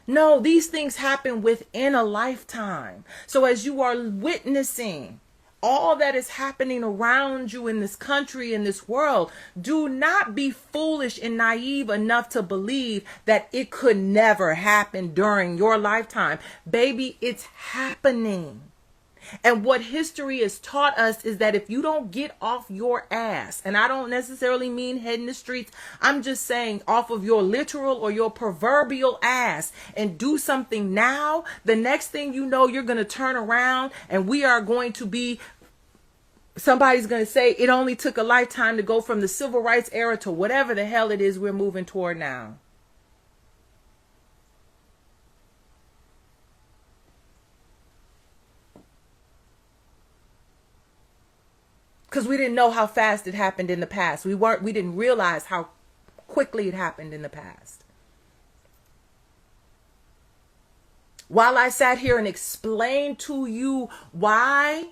No, these things happen within a lifetime. So as you are witnessing all that is happening around you in this country, in this world, do not be foolish and naive enough to believe that it could never happen during your lifetime. Baby, it's happening. And what history has taught us is that if you don't get off your ass, and I don't necessarily mean head in the streets, I'm just saying off of your literal or your proverbial ass and do something now, the next thing you know, you're going to turn around and we are going to be, somebody's going to say it only took a lifetime to go from the civil rights era to whatever the hell it is we're moving toward now. Because we didn't know how fast it happened in the past. We didn't realize how quickly it happened in the past. While I sat here and explained to you why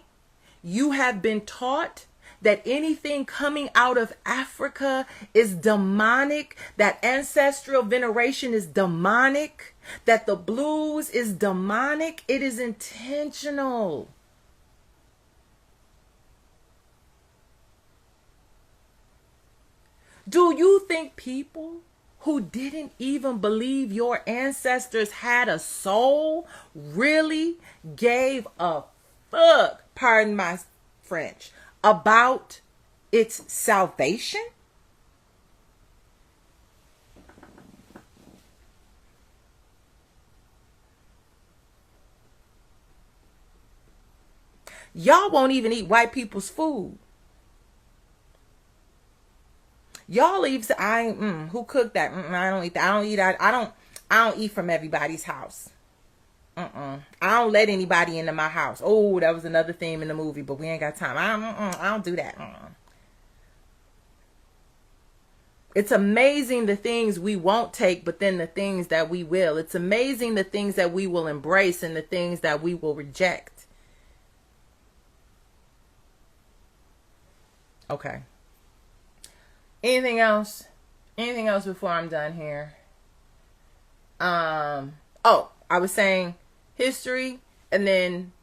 you have been taught that anything coming out of Africa is demonic, that ancestral veneration is demonic, that the blues is demonic. It is intentional. Do you think people who didn't even believe your ancestors had a soul really gave a fuck, pardon my French, about its salvation? Y'all won't even eat white people's food. Y'all leave. Who cooked that? I don't eat that. I don't eat from everybody's house. I don't let anybody into my house. Oh, that was another theme in the movie, but we ain't got time. I don't do that. It's amazing the things we won't take, but then the things that we will. It's amazing the things that we will embrace and the things that we will reject. Okay. Anything else? Anything else before I'm done here? I was saying history, and then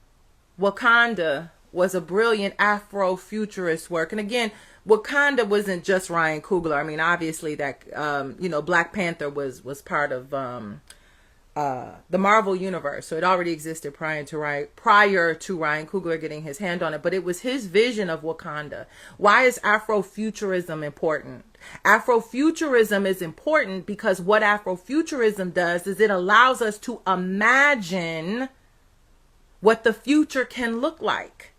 Wakanda was a brilliant Afrofuturist work. And again, Wakanda wasn't just Ryan Coogler. I mean, obviously that Black Panther was part of the Marvel universe, so it already existed prior to Ryan Coogler getting his hand on it. But it was his vision of Wakanda. Why is Afrofuturism important? Afrofuturism is important because what Afrofuturism does is it allows us to imagine what the future can look like.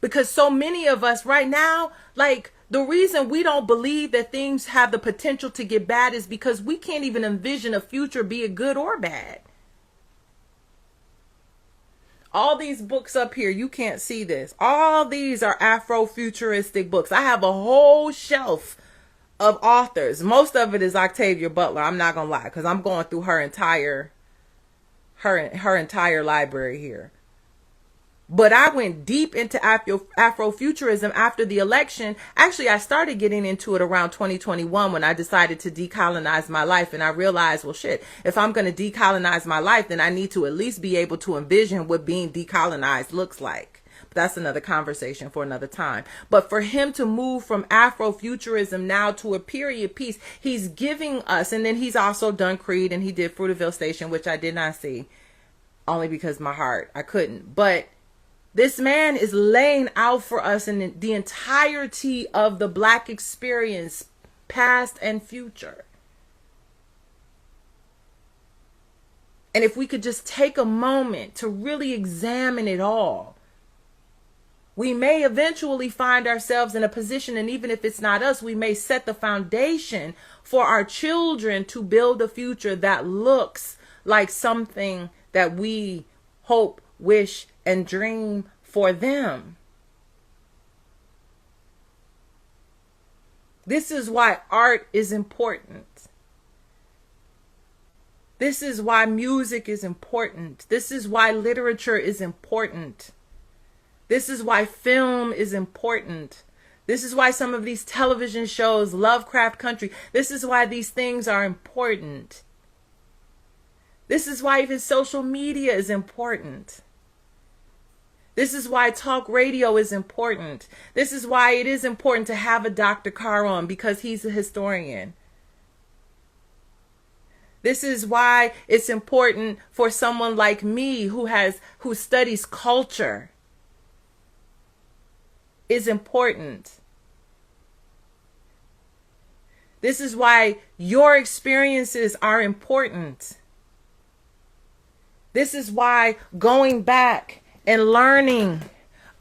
Because so many of us right now, like, the reason we don't believe that things have the potential to get bad is because we can't even envision a future, be it good or bad. All these books up here, you can't see this. All these are Afrofuturistic books. I have a whole shelf of authors. Most of it is Octavia Butler. I'm not going to lie, because I'm going through her entire library here. But I went deep into Afrofuturism after the election. Actually, I started getting into it around 2021 when I decided to decolonize my life. And I realized, well, shit, if I'm going to decolonize my life, then I need to at least be able to envision what being decolonized looks like. But that's another conversation for another time. But for him to move from Afrofuturism now to a period piece, he's giving us, and then he's also done Creed, and he did Fruitvale Station, which I did not see, only because my heart, I couldn't. But this man is laying out for us in the entirety of the Black experience, past and future. And if we could just take a moment to really examine it all, we may eventually find ourselves in a position, and even if it's not us, we may set the foundation for our children to build a future that looks like something that we hope, wish, and dream for them. This is why art is important. This is why music is important. This is why literature is important. This is why film is important. This is why some of these television shows, Lovecraft Country, this is why these things are important. This is why even social media is important. This is why talk radio is important. This is why it is important to have a Dr. Carr on, because he's a historian. This is why it's important for someone like me who studies culture. Is important. This is why your experiences are important. This is why going back and learning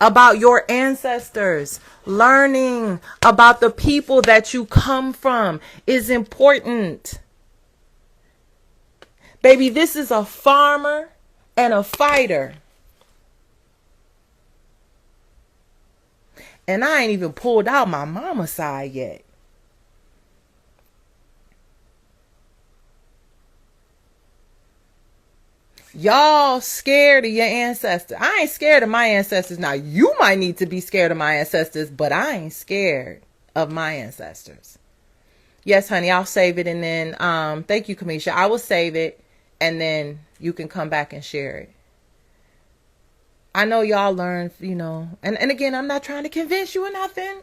about your ancestors, learning about the people that you come from is important. Baby, this is a farmer and a fighter. And I ain't even pulled out my mama side yet. Y'all scared of your ancestors. I ain't scared of my ancestors. Now, you might need to be scared of my ancestors, but I ain't scared of my ancestors. Yes, honey, I'll save it. And then, thank you, Kamisha. I will save it. And then you can come back and share it. I know y'all learn, and again, I'm not trying to convince you or nothing.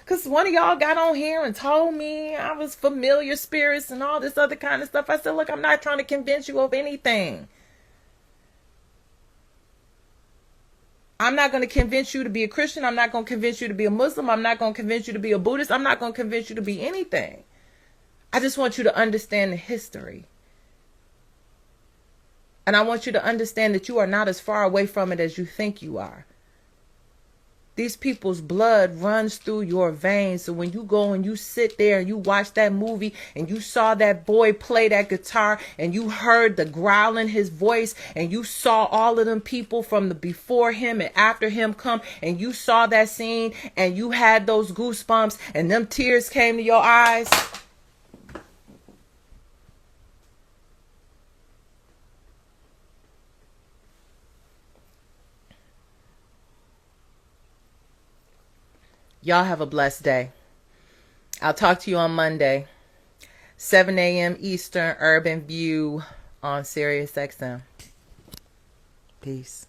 Because one of y'all got on here and told me I was familiar spirits and all this other kind of stuff. I said, look, I'm not trying to convince you of anything. I'm not going to convince you to be a Christian. I'm not going to convince you to be a Muslim. I'm not going to convince you to be a Buddhist. I'm not going to convince you to be anything. I just want you to understand the history. And I want you to understand that you are not as far away from it as you think you are. These people's blood runs through your veins. So when you go and you sit there and you watch that movie and you saw that boy play that guitar and you heard the growl in his voice and you saw all of them people from the before him and after him come and you saw that scene and you had those goosebumps and them tears came to your eyes. Y'all have a blessed day. I'll talk to you on Monday, 7 a.m. Eastern, Urban View on Sirius XM. Peace.